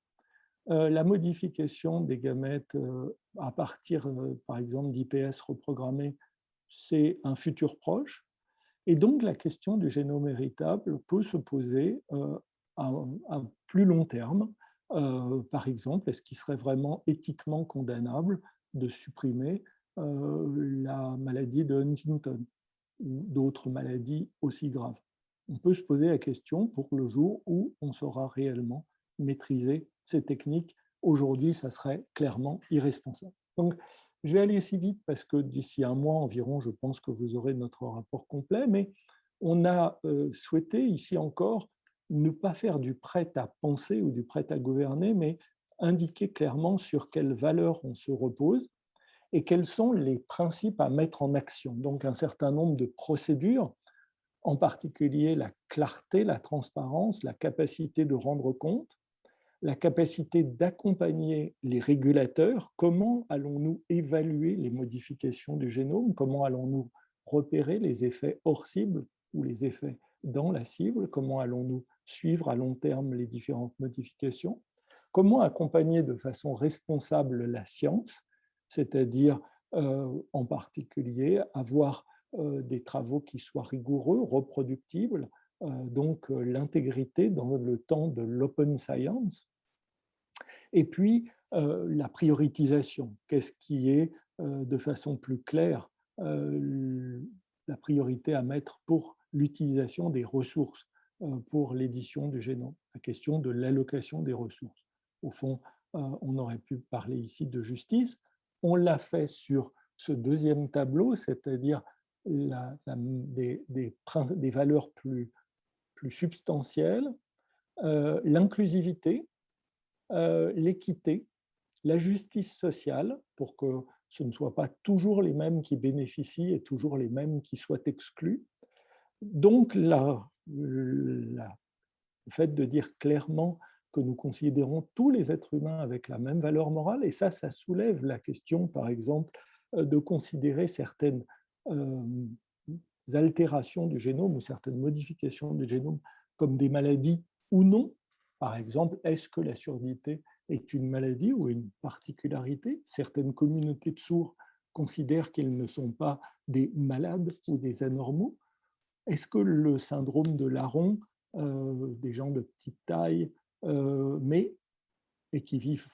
La modification des gamètes à partir, par exemple, d'IPS reprogrammés, c'est un futur proche. Et donc, la question du génome héritable peut se poser à plus long terme. Par exemple, est-ce qu'il serait vraiment éthiquement condamnable de supprimer la maladie de Huntington ou d'autres maladies aussi graves? On peut se poser la question pour le jour où on saura réellement maîtriser ces techniques. Aujourd'hui, ça serait clairement irresponsable. Donc, je vais aller si vite parce que d'ici un mois environ, je pense que vous aurez notre rapport complet, mais on a souhaité ici encore ne pas faire du prêt à penser ou du prêt à gouverner, mais indiquer clairement sur quelles valeurs on se repose et quels sont les principes à mettre en action. Donc un certain nombre de procédures, en particulier la clarté, la transparence, la capacité de rendre compte, la capacité d'accompagner les régulateurs. Comment allons-nous évaluer les modifications du génome? Comment allons-nous repérer les effets hors cible ou les effets dans la cible? Comment allons-nous suivre à long terme les différentes modifications? Comment accompagner de façon responsable la science, c'est-à-dire en particulier avoir des travaux qui soient rigoureux, reproductibles, donc l'intégrité dans le temps de l'open science. Et puis, la prioritisation. Qu'est-ce qui est, de façon plus claire, la priorité à mettre pour l'utilisation des ressources pour l'édition du génome? La question de l'allocation des ressources. Au fond, on aurait pu parler ici de justice. On l'a fait sur ce deuxième tableau, c'est-à-dire des valeurs plus substantielles, l'inclusivité, l'équité, la justice sociale, pour que ce ne soit pas toujours les mêmes qui bénéficient et toujours les mêmes qui soient exclus. Donc, le fait de dire clairement que nous considérons tous les êtres humains avec la même valeur morale, et ça soulève la question, par exemple, de considérer certaines altérations du génome ou certaines modifications du génome comme des maladies ou non. Par exemple, est-ce que la surdité est une maladie ou une particularité? Certaines communautés de sourds considèrent qu'ils ne sont pas des malades ou des anormaux. Est-ce que le syndrome de Laron, des gens de petite taille, et qui vivent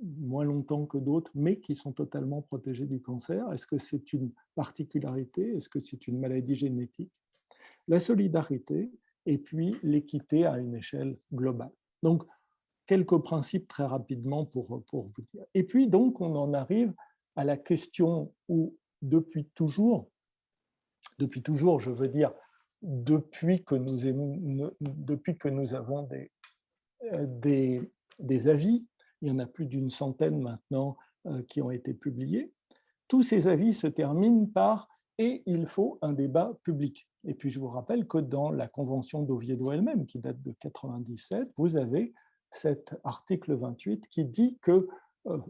moins longtemps que d'autres, mais qui sont totalement protégés du cancer, est-ce que c'est une particularité? Est-ce que c'est une maladie génétique? La solidarité et puis l'équité à une échelle globale. Donc, quelques principes très rapidement pour vous dire. Et puis, donc, on en arrive à la question où, depuis toujours, je veux dire, depuis que nous avons des avis, il y en a plus d'une centaine maintenant qui ont été publiés, tous ces avis se terminent par « et il faut un débat public ». Et puis je vous rappelle que dans la Convention d'Oviedo elle-même, qui date de 1997, vous avez cet article 28 qui dit que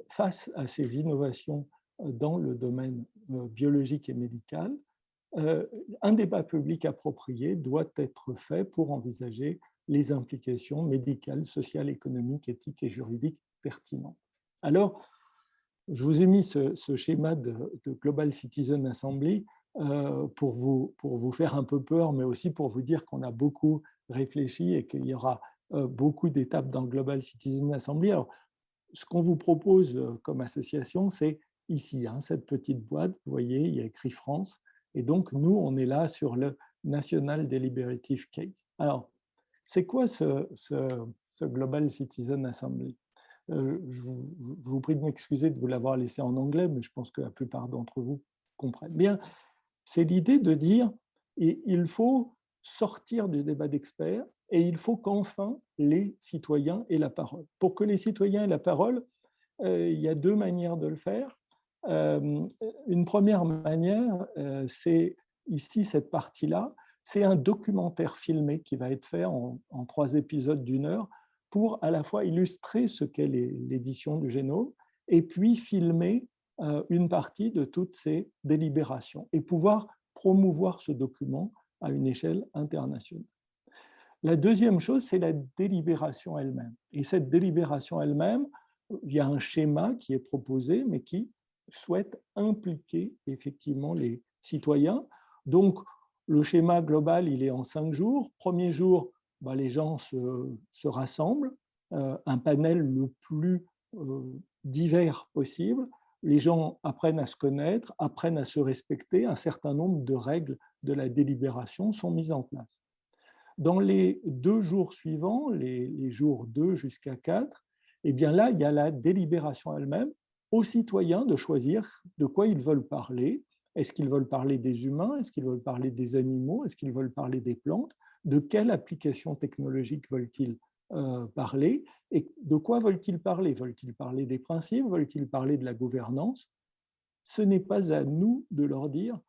face à ces innovations dans le domaine biologique et médical, un débat public approprié doit être fait pour envisager les implications médicales, sociales, économiques, éthiques et juridiques pertinentes. Alors, je vous ai mis ce schéma de Global Citizen Assembly pour vous faire un peu peur, mais aussi pour vous dire qu'on a beaucoup réfléchi et qu'il y aura beaucoup d'étapes dans Global Citizen Assembly. Alors, ce qu'on vous propose comme association, c'est ici, hein, cette petite boîte, vous voyez, il y a écrit France, et donc nous, on est là sur le National Deliberative Case. Alors, c'est quoi ce Global Citizen Assembly? Je vous prie de m'excuser de vous l'avoir laissé en anglais, mais je pense que la plupart d'entre vous comprennent bien. C'est l'idée de dire il faut sortir du débat d'experts et il faut qu'enfin les citoyens aient la parole. Pour que les citoyens aient la parole, il y a deux manières de le faire. Une première manière, c'est ici cette partie-là, c'est un documentaire filmé qui va être fait en 3 épisodes d'1 heure pour à la fois illustrer ce qu'est l'édition du génome et puis filmer une partie de toutes ces délibérations et pouvoir promouvoir ce document à une échelle internationale. La deuxième chose, c'est la délibération elle-même. Et cette délibération elle-même, il y a un schéma qui est proposé, mais qui souhaite impliquer effectivement les citoyens. Donc, le schéma global, il est en 5 jours. Premier jour, les gens se rassemblent, un panel le plus divers possible. Les gens apprennent à se connaître, apprennent à se respecter. Un certain nombre de règles de la délibération sont mises en place. Dans les 2 jours suivants, les jours 2 jusqu'à 4, eh bien là, il y a la délibération elle-même, aux citoyens de choisir de quoi ils veulent parler. Est-ce qu'ils veulent parler des humains? Est-ce qu'ils veulent parler des animaux? Est-ce qu'ils veulent parler des plantes? De quelle application technologique veulent-ils parler? Et de quoi veulent-ils parler? Veulent-ils parler des principes? Veulent-ils parler de la gouvernance? Ce n'est pas à nous de leur dire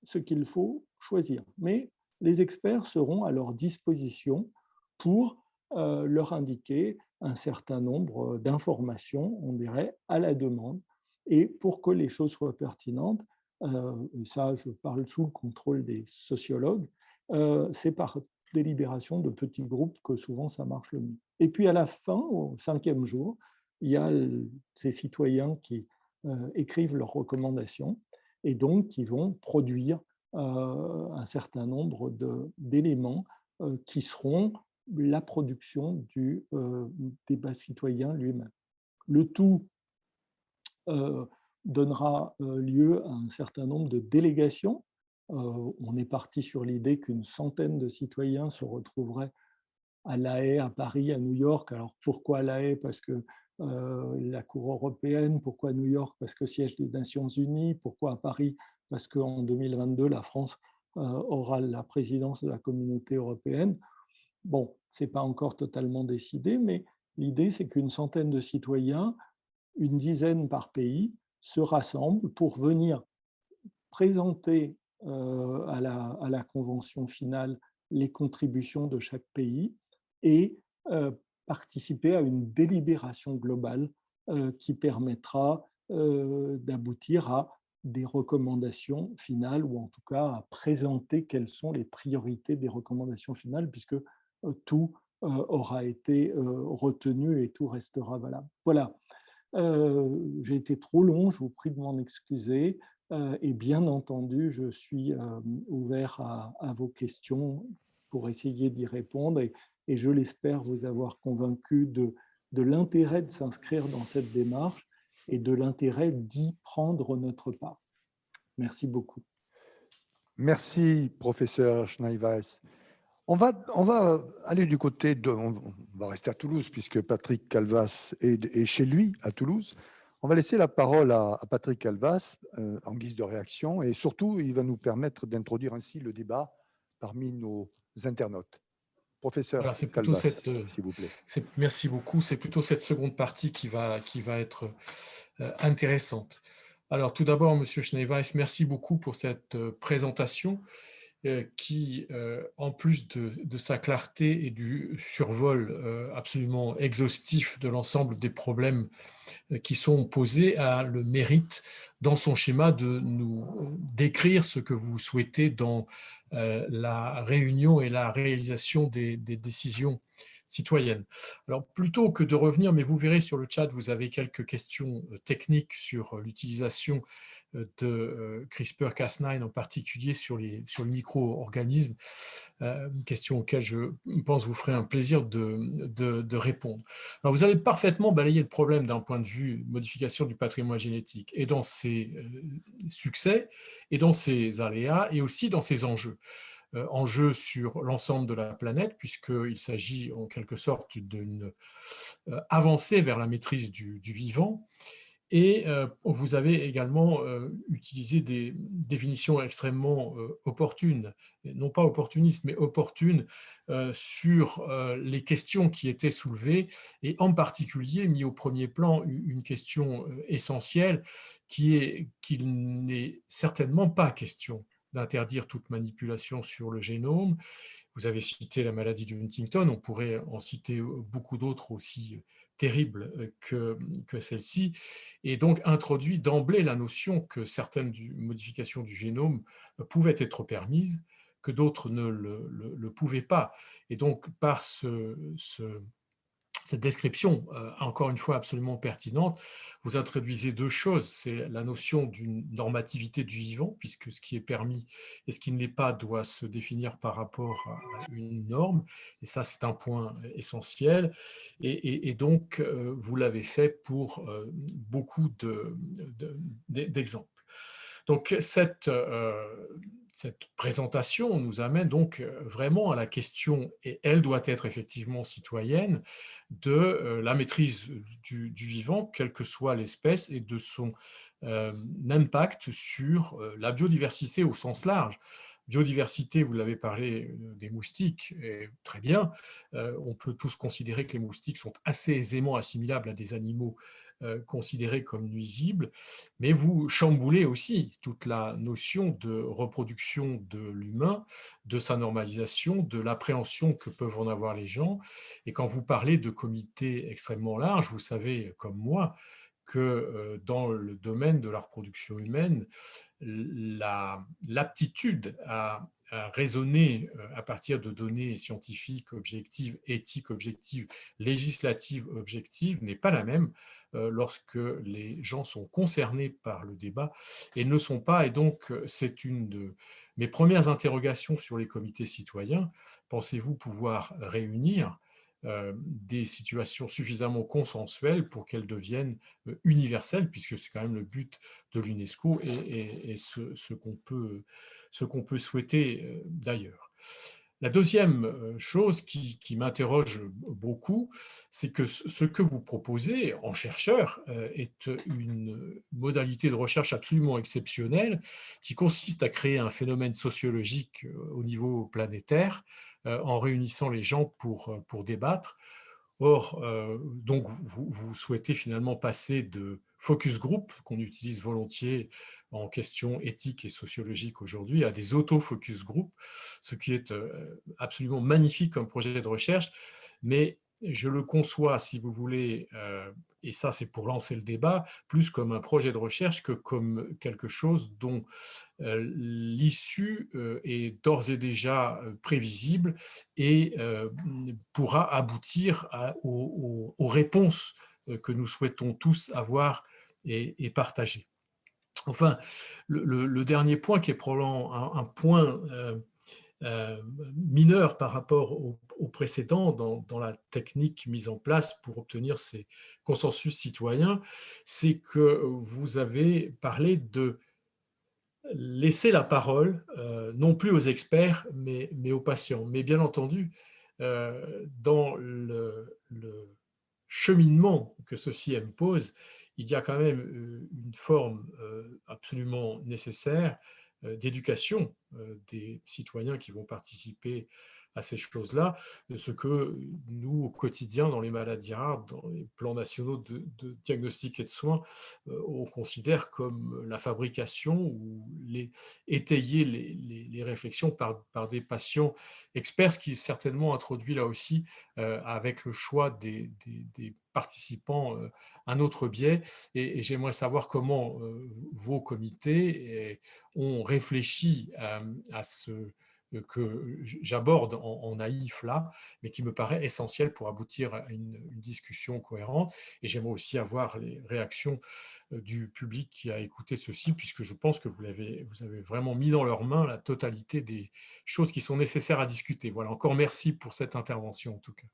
ce qu'il faut choisir, mais les experts seront à leur disposition pour leur indiquer un certain nombre d'informations, on dirait, à la demande. Et pour que les choses soient pertinentes, et ça je parle sous le contrôle des sociologues, c'est par délibération de petits groupes que souvent ça marche le mieux. Et puis à la fin, au 5e jour, il y a ces citoyens qui écrivent leurs recommandations et donc qui vont produire un certain nombre d'éléments qui seront la production du débat citoyen lui-même. Le tout donnera lieu à un certain nombre de délégations. On est parti sur l'idée qu'une centaine de citoyens se retrouveraient à La Haye, à Paris, à New York. Alors pourquoi La Haye? Parce que la Cour européenne. Pourquoi New York? Parce que siège des Nations Unies. Pourquoi à Paris? Parce qu'en 2022, la France aura la présidence de la Communauté européenne. Bon, ce n'est pas encore totalement décidé, mais l'idée, c'est qu'une centaine de citoyens, une dizaine par pays, se rassemblent pour venir présenter à la convention finale les contributions de chaque pays et participer à une délibération globale qui permettra d'aboutir à des recommandations finales, ou en tout cas à présenter quelles sont les priorités des recommandations finales, puisque tout aura été retenu et tout restera valable. Voilà, j'ai été trop long, je vous prie de m'en excuser. Et bien entendu, je suis ouvert à vos questions pour essayer d'y répondre, et je l'espère vous avoir convaincu de l'intérêt de s'inscrire dans cette démarche et de l'intérêt d'y prendre notre part. Merci beaucoup. Merci, professeur Schneeweiss. On va aller du côté de... On va rester à Toulouse, puisque Patrick Calvas est chez lui, à Toulouse. On va laisser la parole à Patrick Calvas en guise de réaction, et surtout, il va nous permettre d'introduire ainsi le débat parmi nos internautes. Professeur Voilà, c'est plutôt Calvas, s'il vous plaît. merci beaucoup. C'est plutôt cette seconde partie qui va être intéressante. Alors, tout d'abord, Monsieur Schneeweiss, merci beaucoup pour cette présentation qui, en plus de sa clarté et du survol absolument exhaustif de l'ensemble des problèmes qui sont posés, a le mérite, dans son schéma, de nous décrire ce que vous souhaitez dans la réunion et la réalisation des décisions citoyennes. Alors, plutôt que de revenir, mais vous verrez sur le chat, vous avez quelques questions techniques sur l'utilisation de CRISPR-Cas9, en particulier sur le micro-organisme, question auxquelles je pense vous ferez un plaisir de répondre. Alors, vous avez parfaitement balayé le problème d'un point de vue modification du patrimoine génétique, et dans ses succès, et dans ses aléas, et aussi dans ses enjeux. Enjeux sur l'ensemble de la planète, puisqu'il s'agit en quelque sorte d'une avancée vers la maîtrise du vivant. Et vous avez également utilisé des définitions extrêmement opportunes, non pas opportunistes, mais opportunes, sur les questions qui étaient soulevées, et en particulier mis au premier plan une question essentielle, qui est qu'il n'est certainement pas question d'interdire toute manipulation sur le génome. Vous avez cité la maladie de Huntington, on pourrait en citer beaucoup d'autres aussi terribles que celle-ci, et donc introduit d'emblée la notion que certaines modifications du génome pouvaient être permises, que d'autres ne le pouvaient pas. Et donc, par cette description, encore une fois absolument pertinente, vous introduisez deux choses. C'est la notion d'une normativité du vivant, puisque ce qui est permis et ce qui ne l'est pas doit se définir par rapport à une norme. Et ça, c'est un point essentiel. Et donc, vous l'avez fait pour beaucoup d'exemples. Donc, cette présentation nous amène donc vraiment à la question, et elle doit être effectivement citoyenne, de la maîtrise du vivant, quelle que soit l'espèce, et de son impact sur la biodiversité au sens large. Biodiversité, vous l'avez parlé des moustiques, et très bien, on peut tous considérer que les moustiques sont assez aisément assimilables à des animaux considérés comme nuisibles, mais vous chamboulez aussi toute la notion de reproduction de l'humain, de sa normalisation, de l'appréhension que peuvent en avoir les gens. Et quand vous parlez de comités extrêmement larges, vous savez, comme moi, que dans le domaine de la reproduction humaine, l'aptitude à raisonner à partir de données scientifiques objectives, éthiques objectives, législatives objectives n'est pas la même lorsque les gens sont concernés par le débat et ne sont pas. Et donc, c'est une de mes premières interrogations sur les comités citoyens. Pensez-vous pouvoir réunir des situations suffisamment consensuelles pour qu'elles deviennent universelles, puisque c'est quand même le but de l'UNESCO et ce qu'on peut souhaiter d'ailleurs. La deuxième chose qui m'interroge beaucoup, c'est que ce que vous proposez en chercheur est une modalité de recherche absolument exceptionnelle qui consiste à créer un phénomène sociologique au niveau planétaire en réunissant les gens pour débattre. Or, donc, vous souhaitez finalement passer de focus group, qu'on utilise volontiers en questions éthiques et sociologiques aujourd'hui, à des auto-focus group, ce qui est absolument magnifique comme projet de recherche, mais je le conçois, si vous voulez, et ça c'est pour lancer le débat, plus comme un projet de recherche que comme quelque chose dont l'issue est d'ores et déjà prévisible et pourra aboutir aux réponses que nous souhaitons tous avoir et partager. Enfin, le dernier point qui est probablement un point mineur par rapport au précédent dans la technique mise en place pour obtenir ces consensus citoyens, c'est que vous avez parlé de laisser la parole, non plus aux experts, mais aux patients. Mais bien entendu, dans le cheminement que ceci impose, il y a quand même une forme absolument nécessaire d'éducation des citoyens qui vont participer à ces choses-là, ce que nous, au quotidien, dans les maladies rares, dans les plans nationaux de diagnostic et de soins, on considère comme la fabrication ou étayer les réflexions par des patients experts, ce qui est certainement introduit là aussi avec le choix des participants un autre biais. Et j'aimerais savoir comment vos comités ont réfléchi à ce que j'aborde en naïf là, mais qui me paraît essentiel pour aboutir à une discussion cohérente. Et j'aimerais aussi avoir les réactions du public qui a écouté ceci, puisque je pense que vous avez vraiment mis dans leurs mains la totalité des choses qui sont nécessaires à discuter. Voilà, encore merci pour cette intervention en tout cas.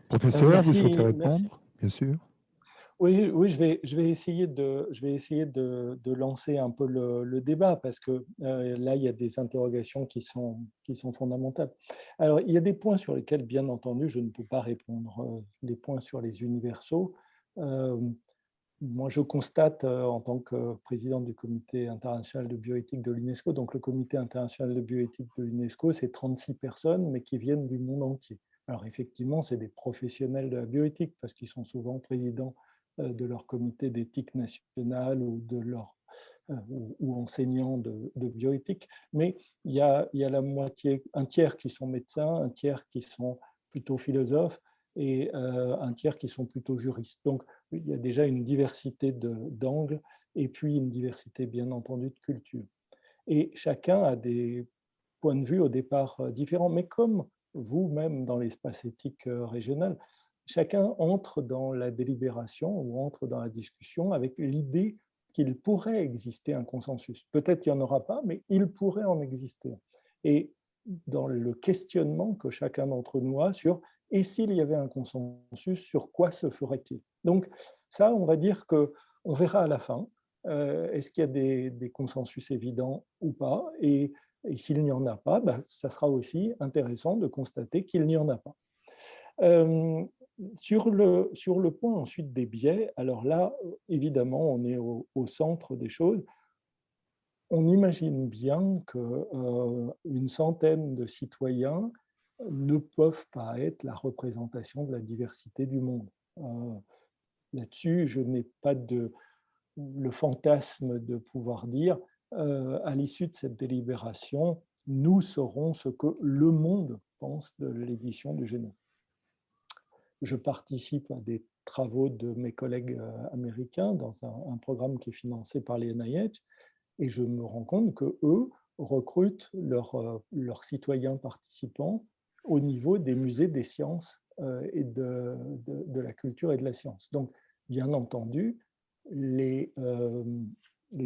Professeur, vous souhaitez Merci. répondre, bien sûr. Oui, oui, je vais essayer de lancer un peu le débat parce que là, il y a des interrogations qui sont fondamentales. Alors, il y a des points sur lesquels, bien entendu, je ne peux pas répondre. Les points sur les universaux. Moi, je constate en tant que président du comité international de bioéthique de l'UNESCO, donc le comité international de bioéthique de l'UNESCO, c'est 36 personnes, mais qui viennent du monde entier. Alors effectivement, c'est des professionnels de la bioéthique parce qu'ils sont souvent présidents de leur comité d'éthique nationale ou de leur ou enseignants de bioéthique, mais il y a la moitié, un tiers qui sont médecins, un tiers qui sont plutôt philosophes et un tiers qui sont plutôt juristes. Donc il y a déjà une diversité d'angles et puis une diversité bien entendu de cultures. Et chacun a des points de vue au départ différents, mais comme vous-même dans l'espace éthique régional, chacun entre dans la délibération ou entre dans la discussion avec l'idée qu'il pourrait exister un consensus. Peut-être qu'il n'y en aura pas, mais il pourrait en exister. Et dans le questionnement que chacun d'entre nous a sur « et s'il y avait un consensus, sur quoi se ferait-il » Donc ça, on va dire qu'on verra à la fin. Est-ce qu'il y a des consensus évidents ou pas? Et s'il n'y en a pas, ça sera aussi intéressant de constater qu'il n'y en a pas. Sur le point ensuite des biais, alors là, évidemment, on est au centre des choses. On imagine bien qu'une centaine de citoyens ne peuvent pas être la représentation de la diversité du monde. Là-dessus, je n'ai pas le fantasme de pouvoir dire, à l'issue de cette délibération, nous saurons ce que le monde pense de l'édition du génome. Je participe à des travaux de mes collègues américains dans un programme qui est financé par les NIH, et je me rends compte qu'eux recrutent leurs citoyens participants au niveau des musées des sciences et de la culture et de la science. Donc, bien entendu, les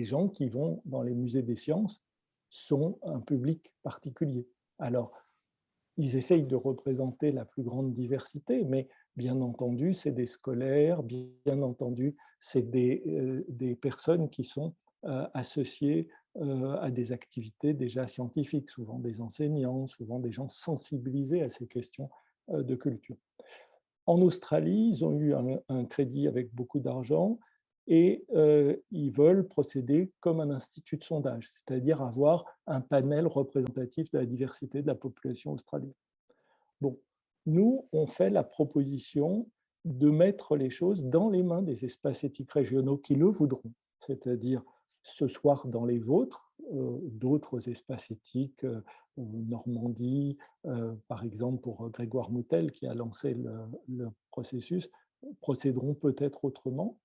gens qui vont dans les musées des sciences sont un public particulier. Alors, ils essayent de représenter la plus grande diversité, mais bien entendu, c'est des scolaires, bien entendu, c'est des personnes qui sont associées à des activités déjà scientifiques, souvent des enseignants, souvent des gens sensibilisés à ces questions de culture. En Australie, ils ont eu un crédit avec beaucoup d'argent et ils veulent procéder comme un institut de sondage, c'est-à-dire avoir un panel représentatif de la diversité de la population australienne. Bon, nous, on fait la proposition de mettre les choses dans les mains des espaces éthiques régionaux qui le voudront, c'est-à-dire ce soir dans les vôtres, d'autres espaces éthiques, Normandie, par exemple pour Grégoire Moutel qui a lancé le processus, procéderont peut-être autrement.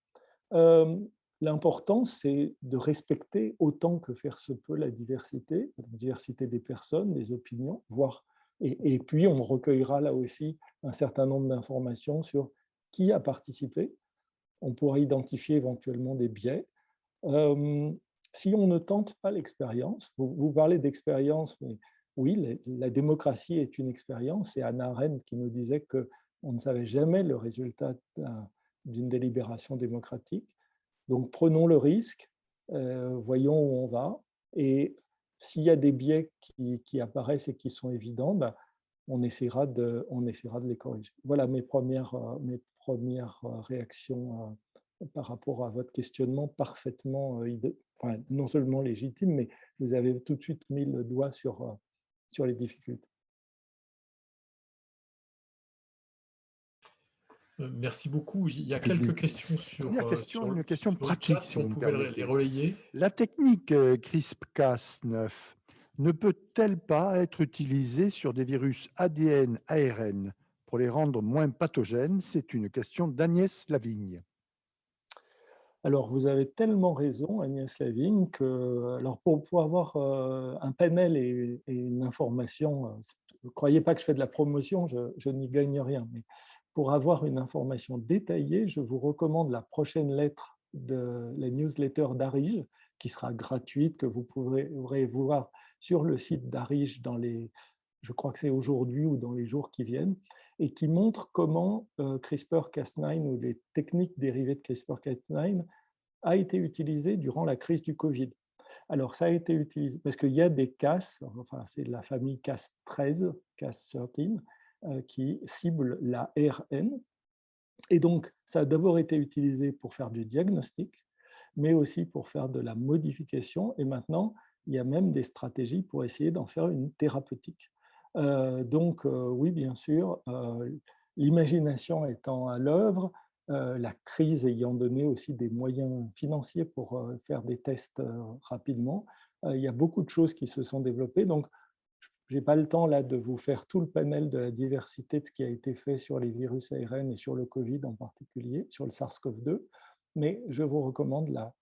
L'important, c'est de respecter autant que faire se peut la diversité des personnes, des opinions, voire, et puis on recueillera là aussi un certain nombre d'informations sur qui a participé. On pourra identifier éventuellement des biais. Si on ne tente pas l'expérience, vous parlez d'expérience, mais oui, la démocratie est une expérience. C'est Hannah Arendt qui nous disait qu'on ne savait jamais le résultat d'une délibération démocratique. Donc prenons le risque, voyons où on va, et s'il y a des biais qui apparaissent et qui sont évidents, ben, on essaiera de les corriger. Voilà mes premières réactions par rapport à votre questionnement parfaitement, enfin, non seulement légitime, mais vous avez tout de suite mis le doigt sur les difficultés. Merci beaucoup. Il y a quelques questions sur, Première question, une question sur le pratique, chat, si si on vous me pouvait les permettez. relayer. La technique CRISPR-Cas9 ne peut-elle pas être utilisée sur des virus ADN-ARN pour les rendre moins pathogènes? C'est une question d'Agnès Lavigne. Alors, vous avez tellement raison, Agnès Lavigne, que alors pour avoir un panel et une information, ne croyez pas que je fais de la promotion, je n'y gagne rien, mais pour avoir une information détaillée, je vous recommande la prochaine lettre de la newsletter d'Arige, qui sera gratuite, que vous pourrez voir sur le site d'Arige je crois que c'est aujourd'hui ou dans les jours qui viennent, et qui montre comment CRISPR-Cas9 ou les techniques dérivées de CRISPR-Cas9 a été utilisé durant la crise du Covid. Alors, ça a été utilisé parce qu'il y a des Cas, enfin, c'est la famille Cas13, Cas13, qui cible la RN. Et donc, ça a d'abord été utilisé pour faire du diagnostic, mais aussi pour faire de la modification. Et maintenant, il y a même des stratégies pour essayer d'en faire une thérapeutique. Donc, oui, bien sûr, l'imagination étant à l'œuvre, la crise ayant donné aussi des moyens financiers pour faire des tests rapidement, il y a beaucoup de choses qui se sont développées. Donc, je n'ai pas le temps là de vous faire tout le panel de la diversité de ce qui a été fait sur les virus ARN et sur le Covid en particulier, sur le SARS-CoV-2, mais je vous recommande la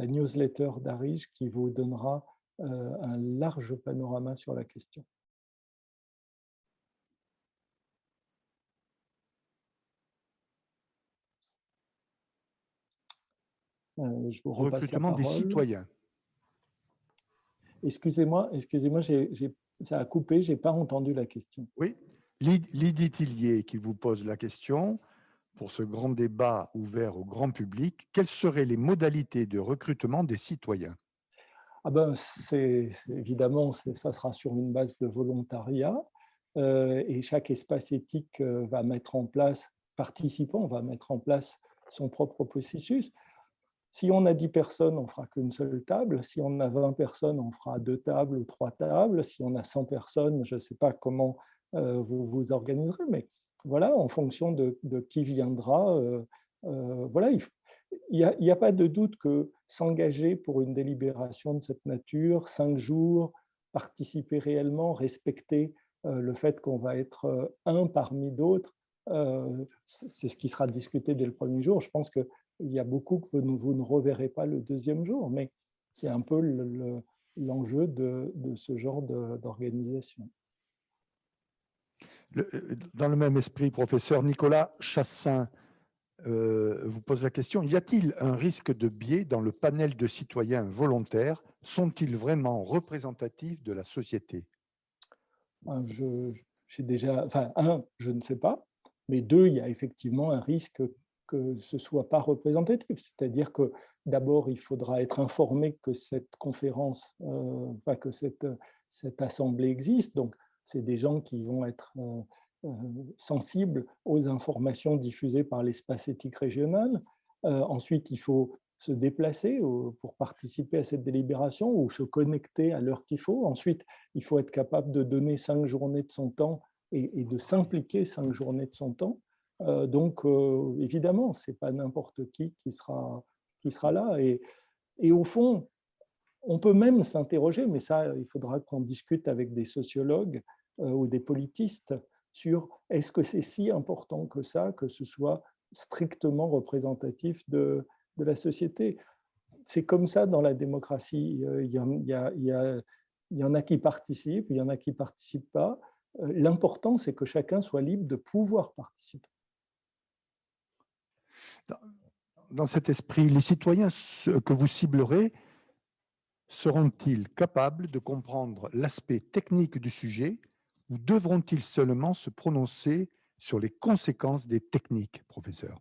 newsletter d'Arige qui vous donnera un large panorama sur la question. Je vous repasse Recrutement la parole. des citoyens. Excusez-moi, ça a coupé, je n'ai pas entendu la question. Oui, Lydie Tillier qui vous pose la question. Pour ce grand débat ouvert au grand public, quelles seraient les modalités de recrutement des citoyens? Ah ben, évidemment, ça sera sur une base de volontariat et chaque espace éthique va mettre en place, participant va mettre en place son propre processus. Si on a 10 personnes, on ne fera qu'une seule table. Si on a 20 personnes, on fera 2 tables ou 3 tables. Si on a 100 personnes, je ne sais pas comment vous vous organiserez, mais voilà, en fonction de qui viendra, voilà, il n'y a pas de doute que s'engager pour une délibération de cette nature, 5 jours, participer réellement, respecter le fait qu'on va être un parmi d'autres, c'est ce qui sera discuté dès le premier jour. Je pense qu'il y a beaucoup que vous ne reverrez pas le deuxième jour, mais c'est un peu l'enjeu de ce genre d'organisation. Dans le même esprit, professeur Nicolas Chassin vous pose la question, y a-t-il un risque de biais dans le panel de citoyens volontaires? Sont-ils vraiment représentatifs de la société? J'ai déjà, enfin, un, je ne sais pas, mais deux, il y a effectivement un risque que ce ne soit pas représentatif. C'est-à-dire que d'abord, il faudra être informé que cette conférence, enfin, que cette assemblée existe. Donc, c'est des gens qui vont être sensibles aux informations diffusées par l'espace éthique régional. Ensuite, il faut se déplacer pour participer à cette délibération ou se connecter à l'heure qu'il faut. Ensuite, il faut être capable de donner 5 journées de son temps et de s'impliquer 5 journées de son temps. Donc, évidemment, ce n'est pas n'importe qui sera là. Et au fond, On peut même s'interroger, mais ça, il faudra qu'on discute avec des sociologues ou des politistes sur est-ce que c'est si important que ça, que ce soit strictement représentatif de la société. C'est comme ça dans la démocratie. Il y en a qui participent, il y en a qui ne participent pas. L'important, c'est que chacun soit libre de pouvoir participer. Dans cet esprit, les citoyens que vous ciblerez seront-ils capables de comprendre l'aspect technique du sujet ou devront-ils seulement se prononcer sur les conséquences des techniques, professeur?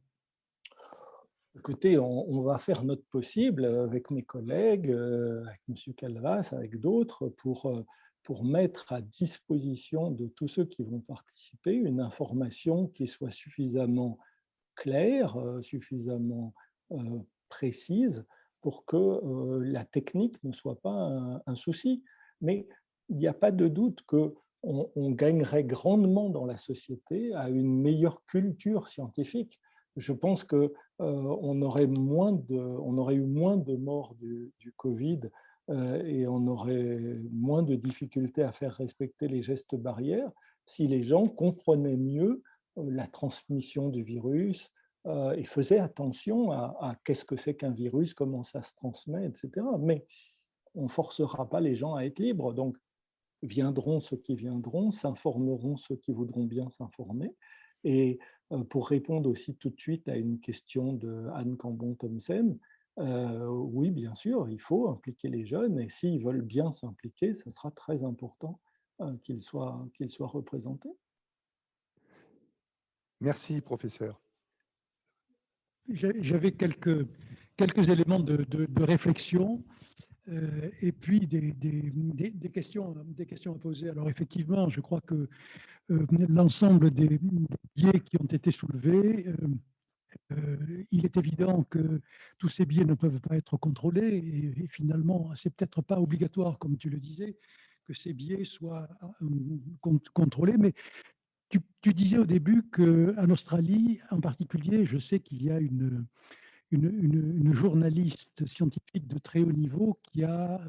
Écoutez, on va faire notre possible avec mes collègues, avec M. Calvas, avec d'autres, pour mettre à disposition de tous ceux qui vont participer une information qui soit suffisamment claire, suffisamment précise pour que la technique ne soit pas un souci. Mais il n'y a pas de doute qu'on gagnerait grandement dans la société à une meilleure culture scientifique. Je pense qu'on aurait eu moins de morts du Covid et on aurait moins de difficultés à faire respecter les gestes barrières si les gens comprenaient mieux la transmission du virus et faisaient attention à qu'est-ce que c'est qu'un virus, comment ça se transmet, etc. Mais on ne forcera pas les gens à être libres. Donc, viendront ceux qui viendront, s'informeront ceux qui voudront bien s'informer. Et pour répondre aussi tout de suite à une question de Anne Cambon-Thomsen, oui, bien sûr, il faut impliquer les jeunes et s'ils veulent bien s'impliquer, ce sera très important qu'ils soient représentés. Merci, professeur. J'avais quelques éléments de réflexion et puis des questions à poser. Alors effectivement, je crois que l'ensemble des biais qui ont été soulevés, il est évident que tous ces biais ne peuvent pas être contrôlés et finalement, c'est peut-être pas obligatoire, comme tu le disais, que ces biais soient contrôlés. Mais tu disais au début qu'en Australie, en particulier, je sais qu'il y a une journaliste scientifique de très haut niveau qui a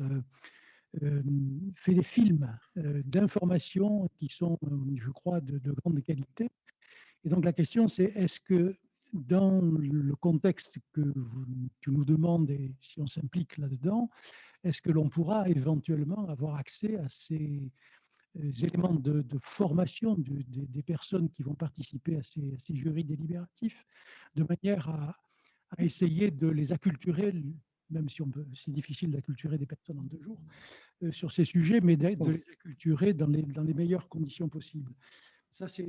fait des films d'information qui sont, je crois, de grande qualité. Et donc la question, c'est est-ce que dans le contexte que tu nous demandes et si on s'implique là-dedans, est-ce que l'on pourra éventuellement avoir accès à ces éléments de formation des personnes qui vont participer à ces jurys délibératifs, de manière à essayer de les acculturer, même si c'est difficile d'acculturer des personnes en 2 jours, sur ces sujets, mais de les acculturer dans les meilleures conditions possibles. Ça, c'est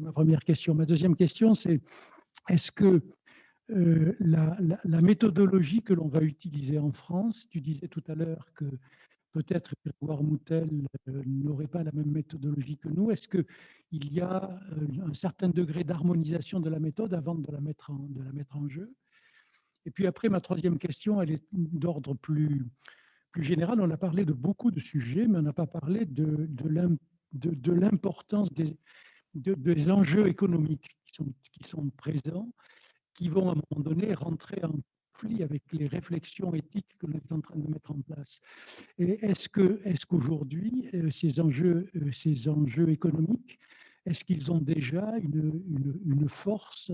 ma première question. Ma deuxième question, c'est est-ce que la méthodologie que l'on va utiliser en France, tu disais tout à l'heure que peut-être que Grégoire Moutel n'aurait pas la même méthodologie que nous. Est-ce qu'il y a un certain degré d'harmonisation de la méthode avant de la mettre en jeu? Et puis après, ma troisième question, elle est d'ordre plus général. On a parlé de beaucoup de sujets, mais on n'a pas parlé de l'importance des enjeux économiques qui sont présents, qui vont à un moment donné rentrer en conflit avec les réflexions éthiques que l'on est en train de mettre en place. Et est-ce qu'aujourd'hui, ces enjeux économiques, est-ce qu'ils ont déjà une force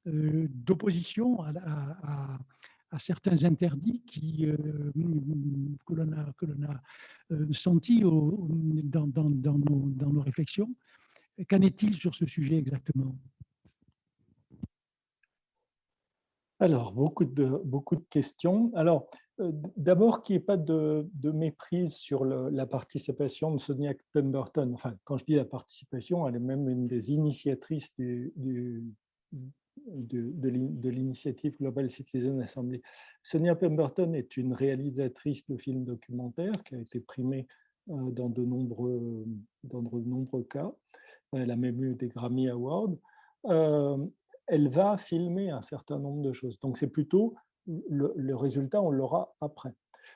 d'opposition à certains interdits que l'on a sentis dans nos réflexions? Qu'en est-il sur ce sujet exactement? Alors, beaucoup de questions. Alors, d'abord, qu'il n'y ait pas de méprise sur la participation de Sonia Pemberton. Enfin, quand je dis la participation, elle est même une des initiatrices de l'initiative Global Citizen Assembly. Sonia Pemberton est une réalisatrice de films documentaires qui a été primée dans de nombreux cas. Elle a même eu des Grammy Awards. Elle va filmer un certain nombre de choses. Donc, c'est plutôt le résultat, on l'aura après.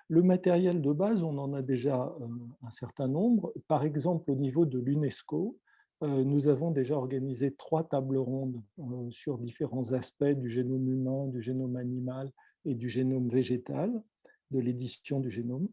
Le matériel de base, on en a déjà un certain nombre. Par exemple, au niveau de l'UNESCO, nous avons déjà organisé 3 tables rondes sur différents aspects du génome humain, du génome animal et du génome végétal. de l'édition du génome.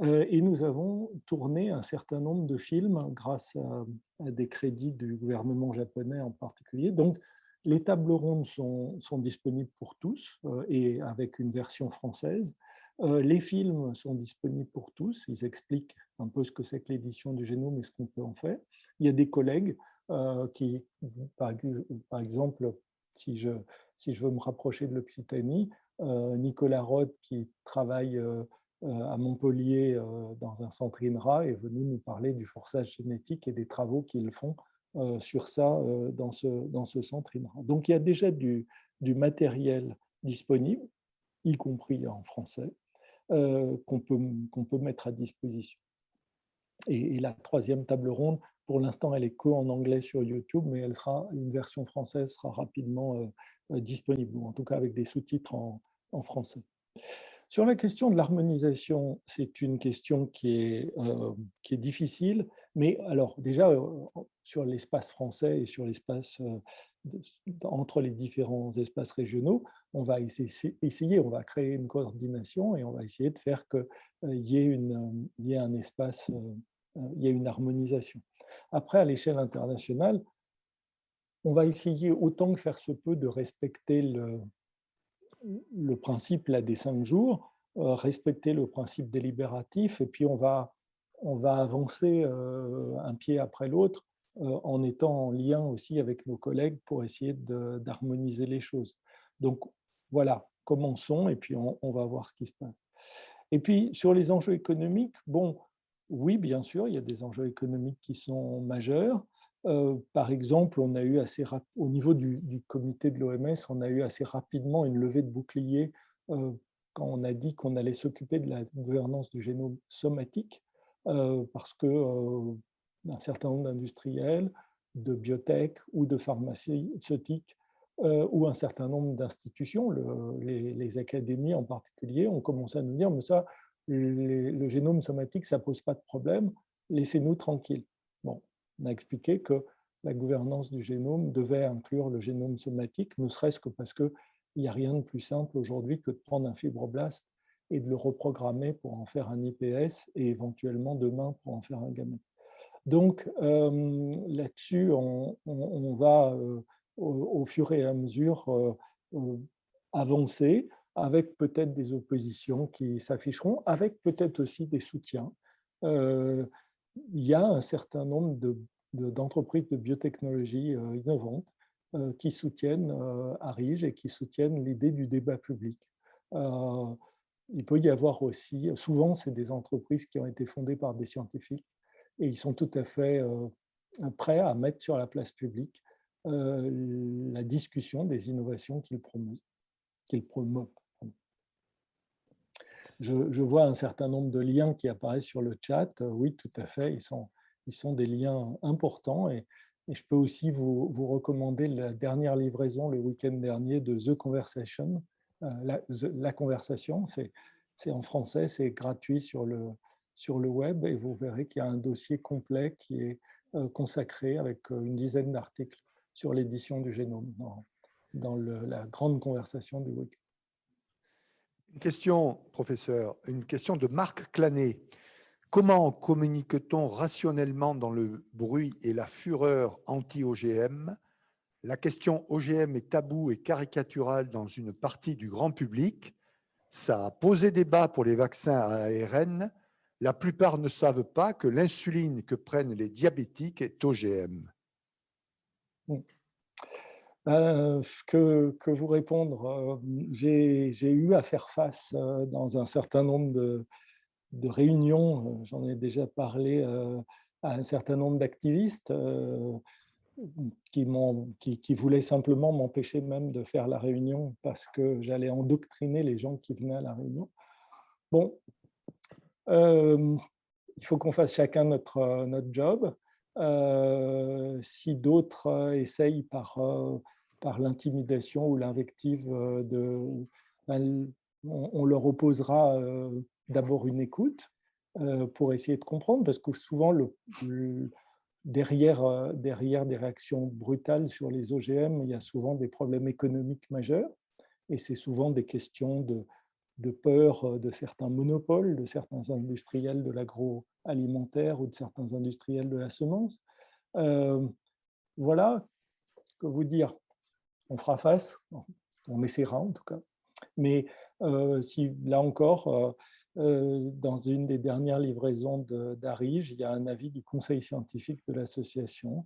Et nous avons tourné un certain nombre de films grâce à des crédits du gouvernement japonais en particulier. Donc, les tables rondes sont disponibles pour tous et avec une version française. Les films sont disponibles pour tous. Ils expliquent un peu ce que c'est que l'édition du génome et ce qu'on peut en faire. Il y a des collègues qui, par exemple, si je veux me rapprocher de l'Occitanie, Nicolas Roth, qui travaille à Montpellier dans un centre INRA, est venu nous parler du forçage génétique et des travaux qu'ils font sur ça dans ce centre INRA. Donc il y a déjà du matériel disponible, y compris en français, qu'on peut mettre à disposition. Et la troisième table ronde, pour l'instant, elle est qu'en anglais sur YouTube, mais une version française sera rapidement disponible, ou en tout cas avec des sous-titres en français. Sur la question de l'harmonisation, c'est une question qui est difficile, mais alors déjà, sur l'espace français et sur l'espace entre les différents espaces régionaux, on va essayer, on va créer une coordination et on va essayer de faire qu'il y ait un espace, il y ait une harmonisation. Après, à l'échelle internationale, on va essayer autant que faire se peut de respecter le principe là, des 5 jours, respecter le principe délibératif, et puis on va avancer un pied après l'autre en étant en lien aussi avec nos collègues pour essayer d'harmoniser les choses. Donc voilà, commençons et puis on va voir ce qui se passe. Et puis sur les enjeux économiques, bon, oui, bien sûr, il y a des enjeux économiques qui sont majeurs. Par exemple, on a eu au niveau du comité de l'OMS, on a eu assez rapidement une levée de bouclier quand on a dit qu'on allait s'occuper de la gouvernance du génome somatique, parce que un certain nombre d'industriels, de biotech ou de pharmaceutiques, ou un certain nombre d'institutions, les académies en particulier, ont commencé à nous dire « mais ça, le génome somatique, ça ne pose pas de problème, laissez-nous tranquilles ». Bon, on a expliqué que la gouvernance du génome devait inclure le génome somatique, ne serait-ce que parce qu'il n'y a rien de plus simple aujourd'hui que de prendre un fibroblaste et de le reprogrammer pour en faire un IPS et éventuellement demain pour en faire un gamète. Donc là-dessus, on va au fur et à mesure avancer avec peut-être des oppositions qui s'afficheront, avec peut-être aussi des soutiens. Il y a un certain nombre d'entreprises de biotechnologie innovantes qui soutiennent ARIGE et qui soutiennent l'idée du débat public. Il peut y avoir aussi, souvent c'est des entreprises qui ont été fondées par des scientifiques et ils sont tout à fait prêts à mettre sur la place publique la discussion des innovations qu'ils promeuvent. Je vois un certain nombre de liens qui apparaissent sur le chat. Oui, tout à fait, ils sont des liens importants. Et je peux aussi vous recommander la dernière livraison le week-end dernier de The Conversation. La conversation, c'est en français, c'est gratuit sur le web et vous verrez qu'il y a un dossier complet qui est consacré avec une dizaine d'articles sur l'édition du génome dans la grande conversation du week-end. Une question, professeur, une question de Marc Clanet. Comment communique-t-on rationnellement dans le bruit et la fureur anti-OGM? La question OGM est taboue et caricaturale dans une partie du grand public. Ça a posé débat pour les vaccins à ARN. La plupart ne savent pas que l'insuline que prennent les diabétiques est OGM. Que vous répondre? J'ai eu à faire face dans un certain nombre de réunions, j'en ai déjà parlé à un certain nombre d'activistes qui voulaient simplement m'empêcher même de faire la réunion parce que j'allais endoctriner les gens qui venaient à la réunion. Bon, il faut qu'on fasse chacun notre job. Si d'autres essayent par l'intimidation ou l'invective, on leur opposera d'abord une écoute pour essayer de comprendre, parce que souvent, derrière des réactions brutales sur les OGM, il y a souvent des problèmes économiques majeurs, et c'est souvent des questions de peur de certains monopoles, de certains industriels de l'agroalimentaire ou de certains industriels de la semence. Voilà, que vous dire, on fera face, on essaiera en tout cas. Mais si, là encore, dans une des dernières livraisons d'Arige, il y a un avis du conseil scientifique de l'association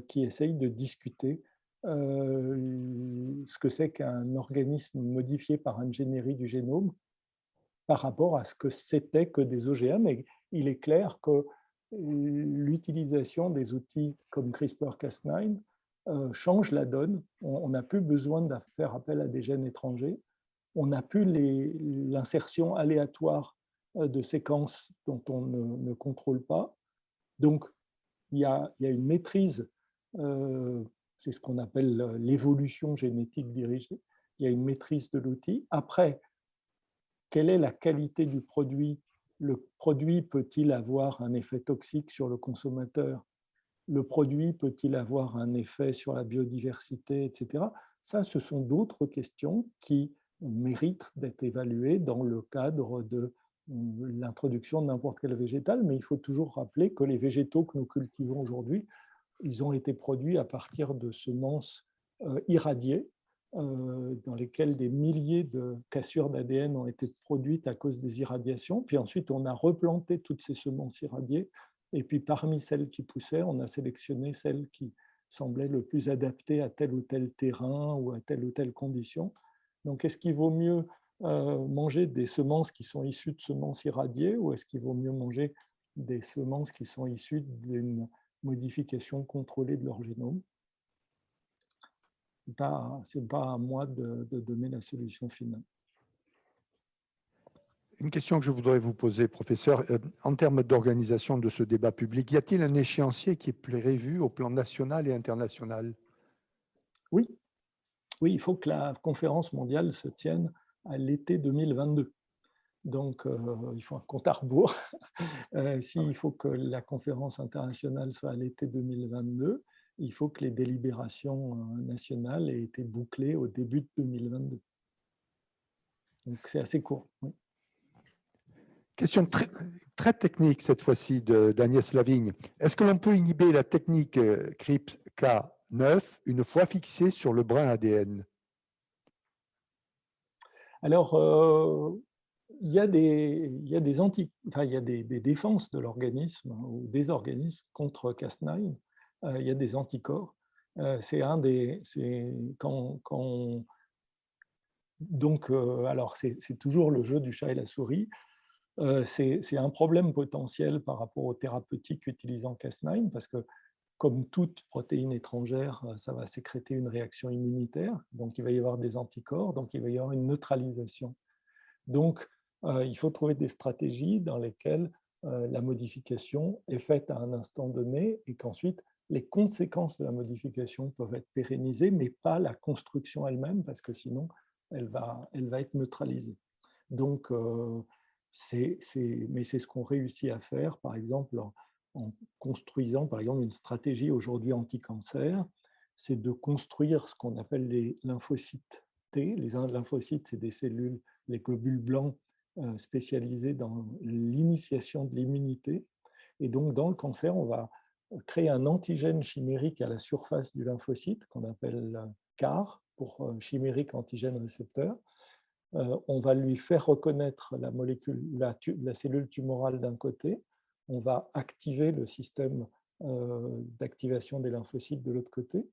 qui essaye de discuter ce que c'est qu'un organisme modifié par ingénierie du génome par rapport à ce que c'était que des OGM. Et il est clair que l'utilisation des outils comme CRISPR-Cas9 change la donne. On n'a plus besoin de faire appel à des gènes étrangers. On n'a plus l'insertion aléatoire de séquences dont on ne contrôle pas. Donc, il y a une maîtrise, c'est ce qu'on appelle l'évolution génétique dirigée. Il y a une maîtrise de l'outil. Après, quelle est la qualité du produit? Le produit peut-il avoir un effet toxique sur le consommateur? Le produit peut-il avoir un effet sur la biodiversité, etc. Ça, ce sont d'autres questions qui méritent d'être évaluées dans le cadre de l'introduction de n'importe quel végétal, mais il faut toujours rappeler que les végétaux que nous cultivons aujourd'hui, ils ont été produits à partir de semences irradiées, dans lesquelles des milliers de cassures d'ADN ont été produites à cause des irradiations. Puis ensuite, on a replanté toutes ces semences irradiées. Et puis, parmi celles qui poussaient, on a sélectionné celles qui semblaient le plus adaptées à tel ou tel terrain ou à telle ou telle condition. Donc, est-ce qu'il vaut mieux manger des semences qui sont issues de semences irradiées ou est-ce qu'il vaut mieux manger des semences qui sont issues d'une modification contrôlée de leur génome? Ce n'est pas à moi de donner la solution finale. Une question que je voudrais vous poser, professeur. En termes d'organisation de ce débat public, y a-t-il un échéancier qui est prévu au plan national et international? Oui, il faut que la conférence mondiale se tienne à l'été 2022. Donc, il faut un compte à rebours. S'il faut que la conférence internationale soit à l'été 2022, il faut que les délibérations nationales aient été bouclées au début de 2022. Donc, c'est assez court. Oui. Question très technique cette fois-ci d'Agnès Lavigne. Est-ce que l'on peut inhiber la technique CRISPR-Cas9 une fois fixée sur le brin ADN? Alors, il y a des défenses de l'organisme ou des organismes contre Cas9. Il y a des anticorps. Alors, c'est toujours le jeu du chat et la souris. C'est un problème potentiel par rapport aux thérapeutiques utilisant Cas9 parce que, comme toute protéine étrangère, ça va sécréter une réaction immunitaire, donc il va y avoir des anticorps, donc il va y avoir une neutralisation. Donc, il faut trouver des stratégies dans lesquelles la modification est faite à un instant donné et qu'ensuite les conséquences de la modification peuvent être pérennisées, mais pas la construction elle-même, parce que sinon, elle va être neutralisée. Donc, mais c'est ce qu'on réussit à faire, par exemple, en construisant, par exemple, une stratégie aujourd'hui anti-cancer, c'est de construire ce qu'on appelle les lymphocytes T. Les lymphocytes, c'est des cellules, les globules blancs spécialisés dans l'initiation de l'immunité. Et donc, dans le cancer, on va créer un antigène chimérique à la surface du lymphocyte, qu'on appelle CAR, pour chimérique antigène récepteur. On va lui faire reconnaître la molécule, la cellule tumorale d'un côté, on va activer le système d'activation des lymphocytes de l'autre côté.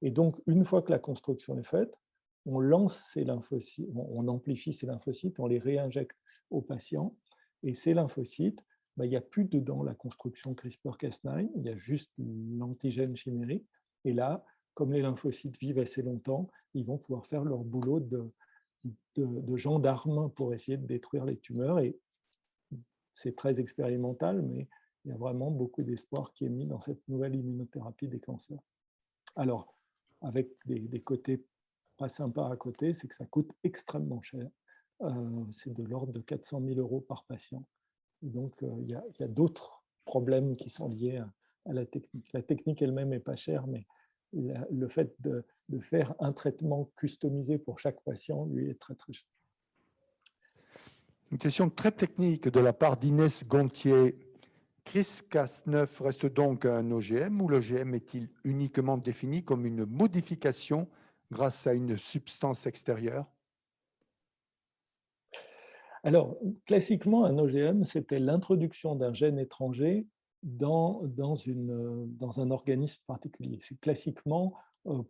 Et donc, une fois que la construction est faite, on lance ces lymphocytes, on amplifie ces lymphocytes, on les réinjecte au patient. Et ces lymphocytes, il n'y a plus dedans la construction CRISPR-Cas9, il y a juste l'antigène chimérique. Et là, comme les lymphocytes vivent assez longtemps, ils vont pouvoir faire leur boulot de gendarmes pour essayer de détruire les tumeurs. Et c'est très expérimental, mais il y a vraiment beaucoup d'espoir qui est mis dans cette nouvelle immunothérapie des cancers. Alors, avec des côtés pas sympas à côté, c'est que ça coûte extrêmement cher. C'est de l'ordre de 400 000 € par patient. Et donc, il y a d'autres problèmes qui sont liés à la technique. La technique elle-même n'est pas chère, mais le fait de faire un traitement customisé pour chaque patient, lui, est très, très cher. Une question très technique de la part d'Inès Gontier. CRISPR-Cas9 reste donc un OGM ou l'OGM est-il uniquement défini comme une modification grâce à une substance extérieure? Alors, classiquement, un OGM, c'était l'introduction d'un gène étranger dans un organisme particulier. C'est classiquement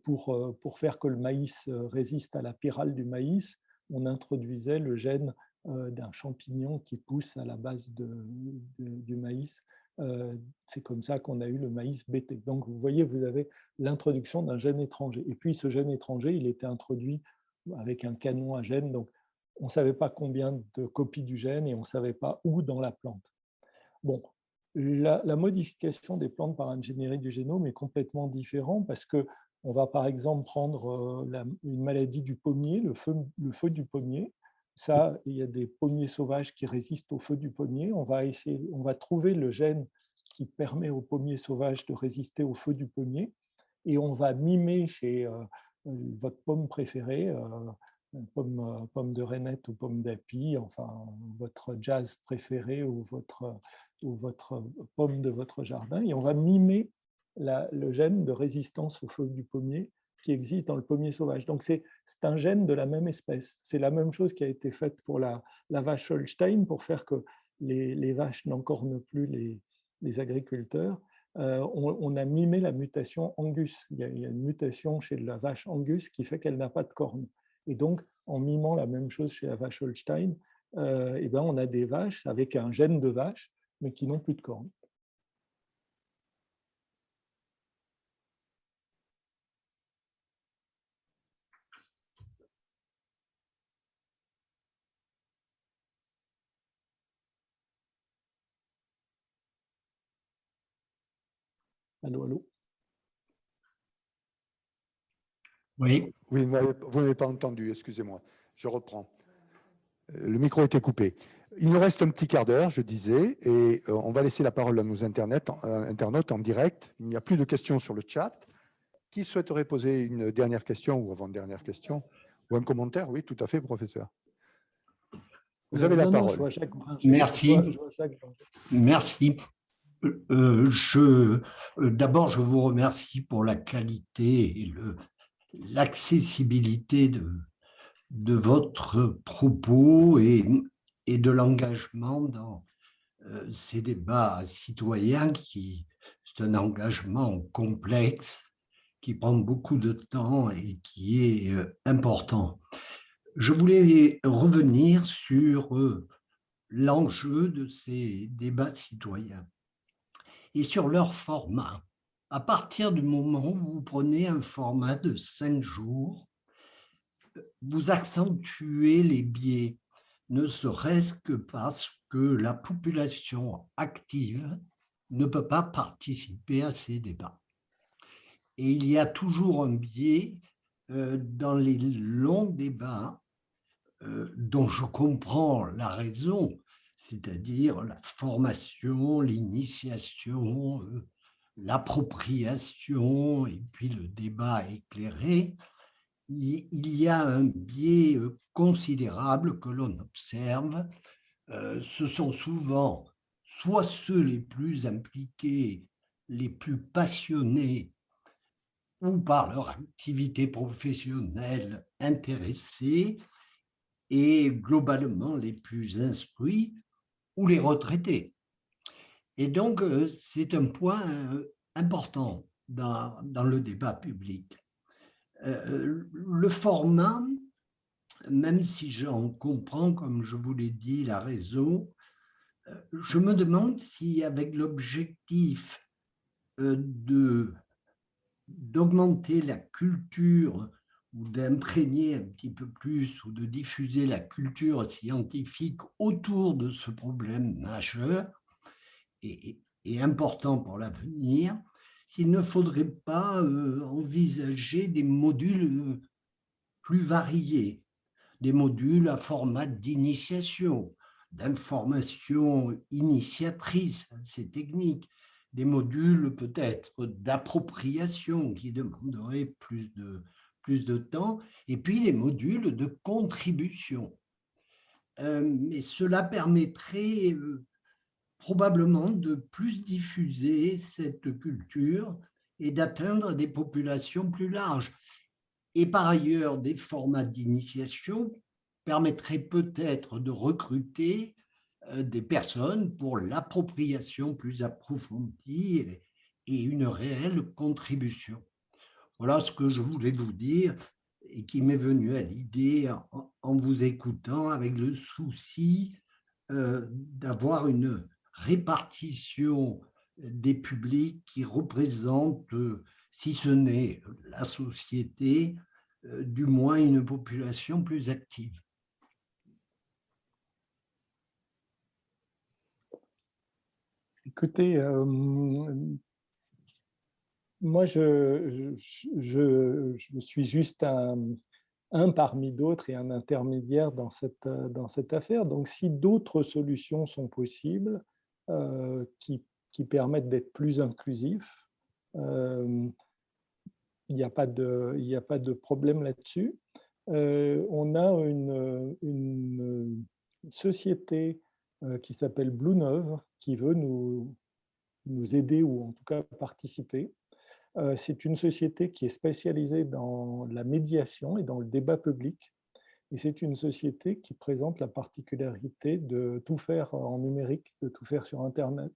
pour faire que le maïs résiste à la pyrale du maïs, on introduisait le gène d'un champignon qui pousse à la base du maïs. C'est comme ça qu'on a eu le maïs BT. Donc, vous voyez, vous avez l'introduction d'un gène étranger. Et puis, ce gène étranger, il était introduit avec un canon à gènes. Donc, on ne savait pas combien de copies du gène et on ne savait pas où dans la plante. Bon, la modification des plantes par ingénierie du génome est complètement différente parce qu'on va par exemple prendre une maladie du pommier, le feu du pommier. Ça, il y a des pommiers sauvages qui résistent au feu du pommier. On va trouver le gène qui permet aux pommiers sauvages de résister au feu du pommier et on va mimer chez votre pomme préférée, pomme de reinette ou pomme d'api, enfin votre jazz préféré ou votre pomme de votre jardin, et on va mimer le gène de résistance au feu du pommier qui existe dans le pommier sauvage. Donc c'est un gène de la même espèce. C'est la même chose qui a été faite pour la vache Holstein pour faire que les vaches n'encornent plus les agriculteurs. On a mimé la mutation Angus. Il y a une mutation chez la vache Angus qui fait qu'elle n'a pas de cornes. Et donc, en mimant la même chose chez la vache Holstein, eh ben, on a des vaches avec un gène de vache, mais qui n'ont plus de cornes. Allô, allô? Oui. Oui, vous n'avez pas entendu, excusez-moi. Je reprends. Le micro était coupé. Il nous reste un petit quart d'heure, je disais, et on va laisser la parole à nos internautes en direct. Il n'y a plus de questions sur le chat. Qui souhaiterait poser une dernière question ou avant-dernière question? Ou un commentaire? Oui, tout à fait, professeur. Vous avez la parole. Je vois Jacques Bringer. Merci. Je vois Jacques Bringer. Merci. D'abord, je vous remercie pour la qualité et l'accessibilité de votre propos et de l'engagement dans ces débats citoyens c'est un engagement complexe qui prend beaucoup de temps et qui est important. Je voulais revenir sur l'enjeu de ces débats citoyens et sur leur format. À partir du moment où vous prenez un format de 5 jours, vous accentuez les biais, ne serait-ce que parce que la population active ne peut pas participer à ces débats. Et il y a toujours un biais dans les longs débats dont je comprends la raison, c'est-à-dire la formation, l'initiation, l'appropriation et puis le débat éclairé. Il y a un biais considérable que l'on observe. Ce sont souvent soit ceux les plus impliqués, les plus passionnés, ou par leur activité professionnelle intéressés, et globalement les plus instruits, ou les retraités. Et donc, c'est un point important dans le débat public. Le format, même si j'en comprends, comme je vous l'ai dit, la raison, je me demande si avec l'objectif d'augmenter la culture ou d'imprégner un petit peu plus ou de diffuser la culture scientifique autour de ce problème majeur et important pour l'avenir, s'il ne faudrait pas envisager des modules plus variés, des modules à format d'initiation, d'information initiatrice à ces techniques, des modules peut-être d'appropriation qui demanderaient plus de temps, et puis des modules de contribution. mais cela permettrait probablement de plus diffuser cette culture et d'atteindre des populations plus larges. Et par ailleurs, des formats d'initiation permettraient peut-être de recruter des personnes pour l'appropriation plus approfondie et une réelle contribution. Voilà ce que je voulais vous dire et qui m'est venu à l'idée en vous écoutant, avec le souci d'avoir une répartition des publics qui représentent, si ce n'est la société, du moins une population plus active. Écoutez, moi, je suis juste un parmi d'autres et un intermédiaire dans cette affaire. Donc, si d'autres solutions sont possibles qui permettent d'être plus inclusifs, il n'y a pas de problème là-dessus. On a une société qui s'appelle Blue Neuve qui veut nous aider ou en tout cas participer. C'est une société qui est spécialisée dans la médiation et dans le débat public. Et c'est une société qui présente la particularité de tout faire en numérique, de tout faire sur Internet.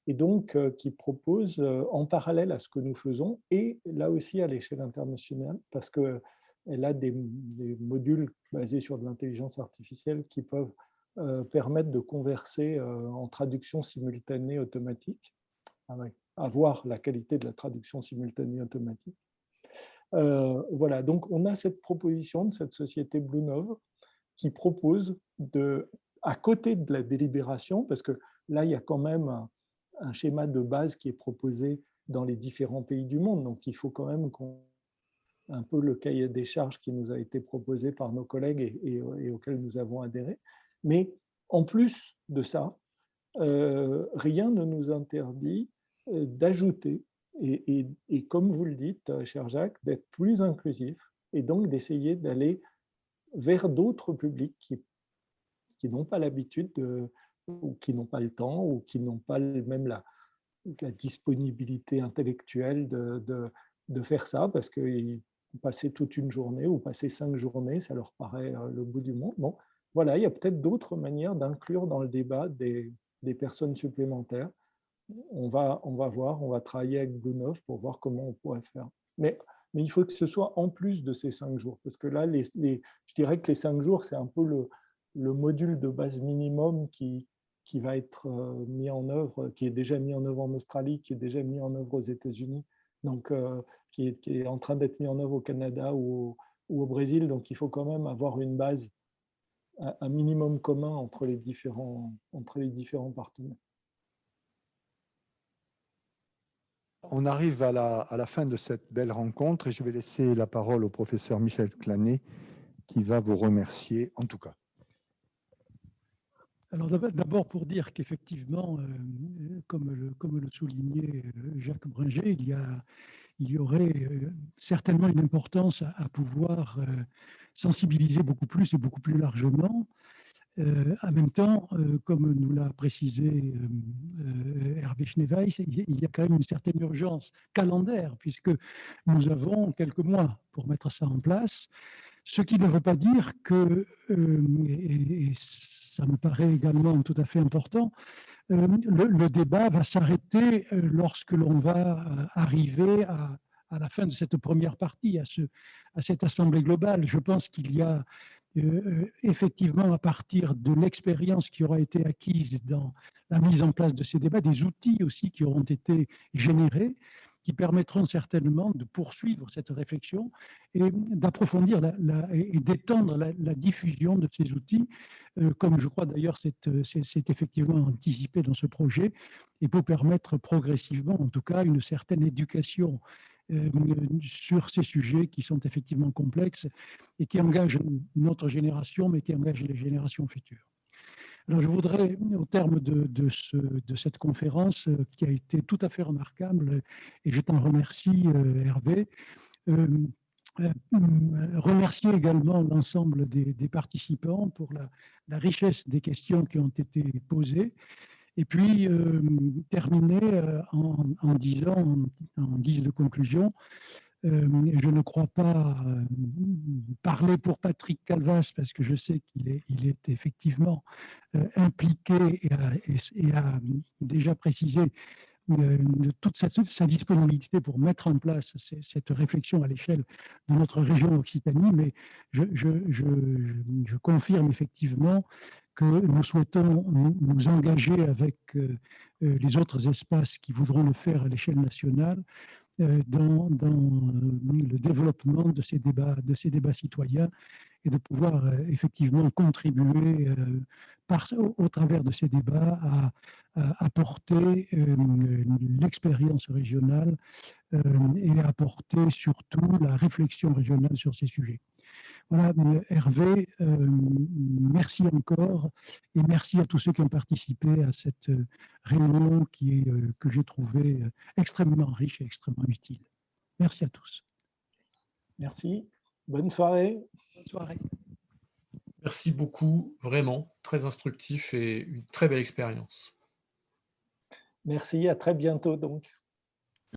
Et donc, qui propose, en parallèle à ce que nous faisons, et là aussi à l'échelle internationale, parce qu'elle a des modules basés sur de l'intelligence artificielle qui peuvent permettre de converser en traduction simultanée automatique, avoir la qualité de la traduction simultanée automatique. Voilà, donc on a cette proposition de cette société Blue Neuve qui propose, à côté de la délibération, parce que là, il y a quand même un schéma de base qui est proposé dans les différents pays du monde, donc il faut quand même un peu le cahier des charges qui nous a été proposé par nos collègues et auquel nous avons adhéré. Mais en plus de ça, rien ne nous interdit d'ajouter, et comme vous le dites, cher Jacques, d'être plus inclusif et donc d'essayer d'aller vers d'autres publics qui n'ont pas l'habitude, ou qui n'ont pas le temps, ou qui n'ont pas même la disponibilité intellectuelle de faire ça, parce que passer toute une journée ou passer 5 journées, ça leur paraît le bout du monde. Bon, voilà, il y a peut-être d'autres manières d'inclure dans le débat des personnes supplémentaires. On va voir, on va travailler avec Blue Neuve pour voir comment on pourrait faire. Mais il faut que ce soit en plus de ces 5 jours, parce que là, je dirais que les 5 jours, c'est un peu le module de base minimum qui va être mis en œuvre, qui est déjà mis en œuvre en Australie, qui est déjà mis en œuvre aux États-Unis, donc qui est en train d'être mis en œuvre au Canada ou au Brésil. Donc il faut quand même avoir une base, un minimum commun entre les différents partenaires. On arrive à la fin de cette belle rencontre et je vais laisser la parole au professeur Michel Clanet qui va vous remercier en tout cas. Alors d'abord pour dire qu'effectivement, comme le soulignait Jacques Bringer, il y aurait certainement une importance à pouvoir sensibiliser beaucoup plus et beaucoup plus largement. En même temps, comme nous l'a précisé Hervé Schneeweiss, il y a quand même une certaine urgence calendaire, puisque nous avons quelques mois pour mettre ça en place, ce qui ne veut pas dire que, et ça me paraît également tout à fait important, le débat va s'arrêter lorsque l'on va arriver à la fin de cette première partie, à cette assemblée globale. Je pense qu'il y a effectivement, à partir de l'expérience qui aura été acquise dans la mise en place de ces débats, des outils aussi qui auront été générés, qui permettront certainement de poursuivre cette réflexion et d'approfondir et d'étendre la diffusion de ces outils, comme je crois d'ailleurs c'est effectivement anticipé dans ce projet, et pour permettre progressivement, en tout cas, une certaine éducation sur ces sujets qui sont effectivement complexes et qui engagent notre génération, mais qui engagent les générations futures. Alors, je voudrais, au terme de cette conférence qui a été tout à fait remarquable, et je t'en remercie, Hervé, Remercier également l'ensemble des participants pour la richesse des questions qui ont été posées. Et puis, terminer en disant, en guise de conclusion, je ne crois pas parler pour Patrick Calvas, parce que je sais qu'il est effectivement impliqué et a déjà précisé toute sa disponibilité pour mettre en place cette réflexion à l'échelle de notre région Occitanie, mais je confirme effectivement que nous souhaitons nous engager avec les autres espaces qui voudront le faire à l'échelle nationale dans le développement de ces débats citoyens et de pouvoir effectivement contribuer au travers de ces débats à apporter l'expérience régionale et à apporter surtout la réflexion régionale sur ces sujets. Voilà, Hervé, merci encore et merci à tous ceux qui ont participé à cette réunion que j'ai trouvée extrêmement riche et extrêmement utile. Merci à tous. Merci. Bonne soirée. Bonne soirée. Merci beaucoup, vraiment, très instructif et une très belle expérience. Merci, à très bientôt donc.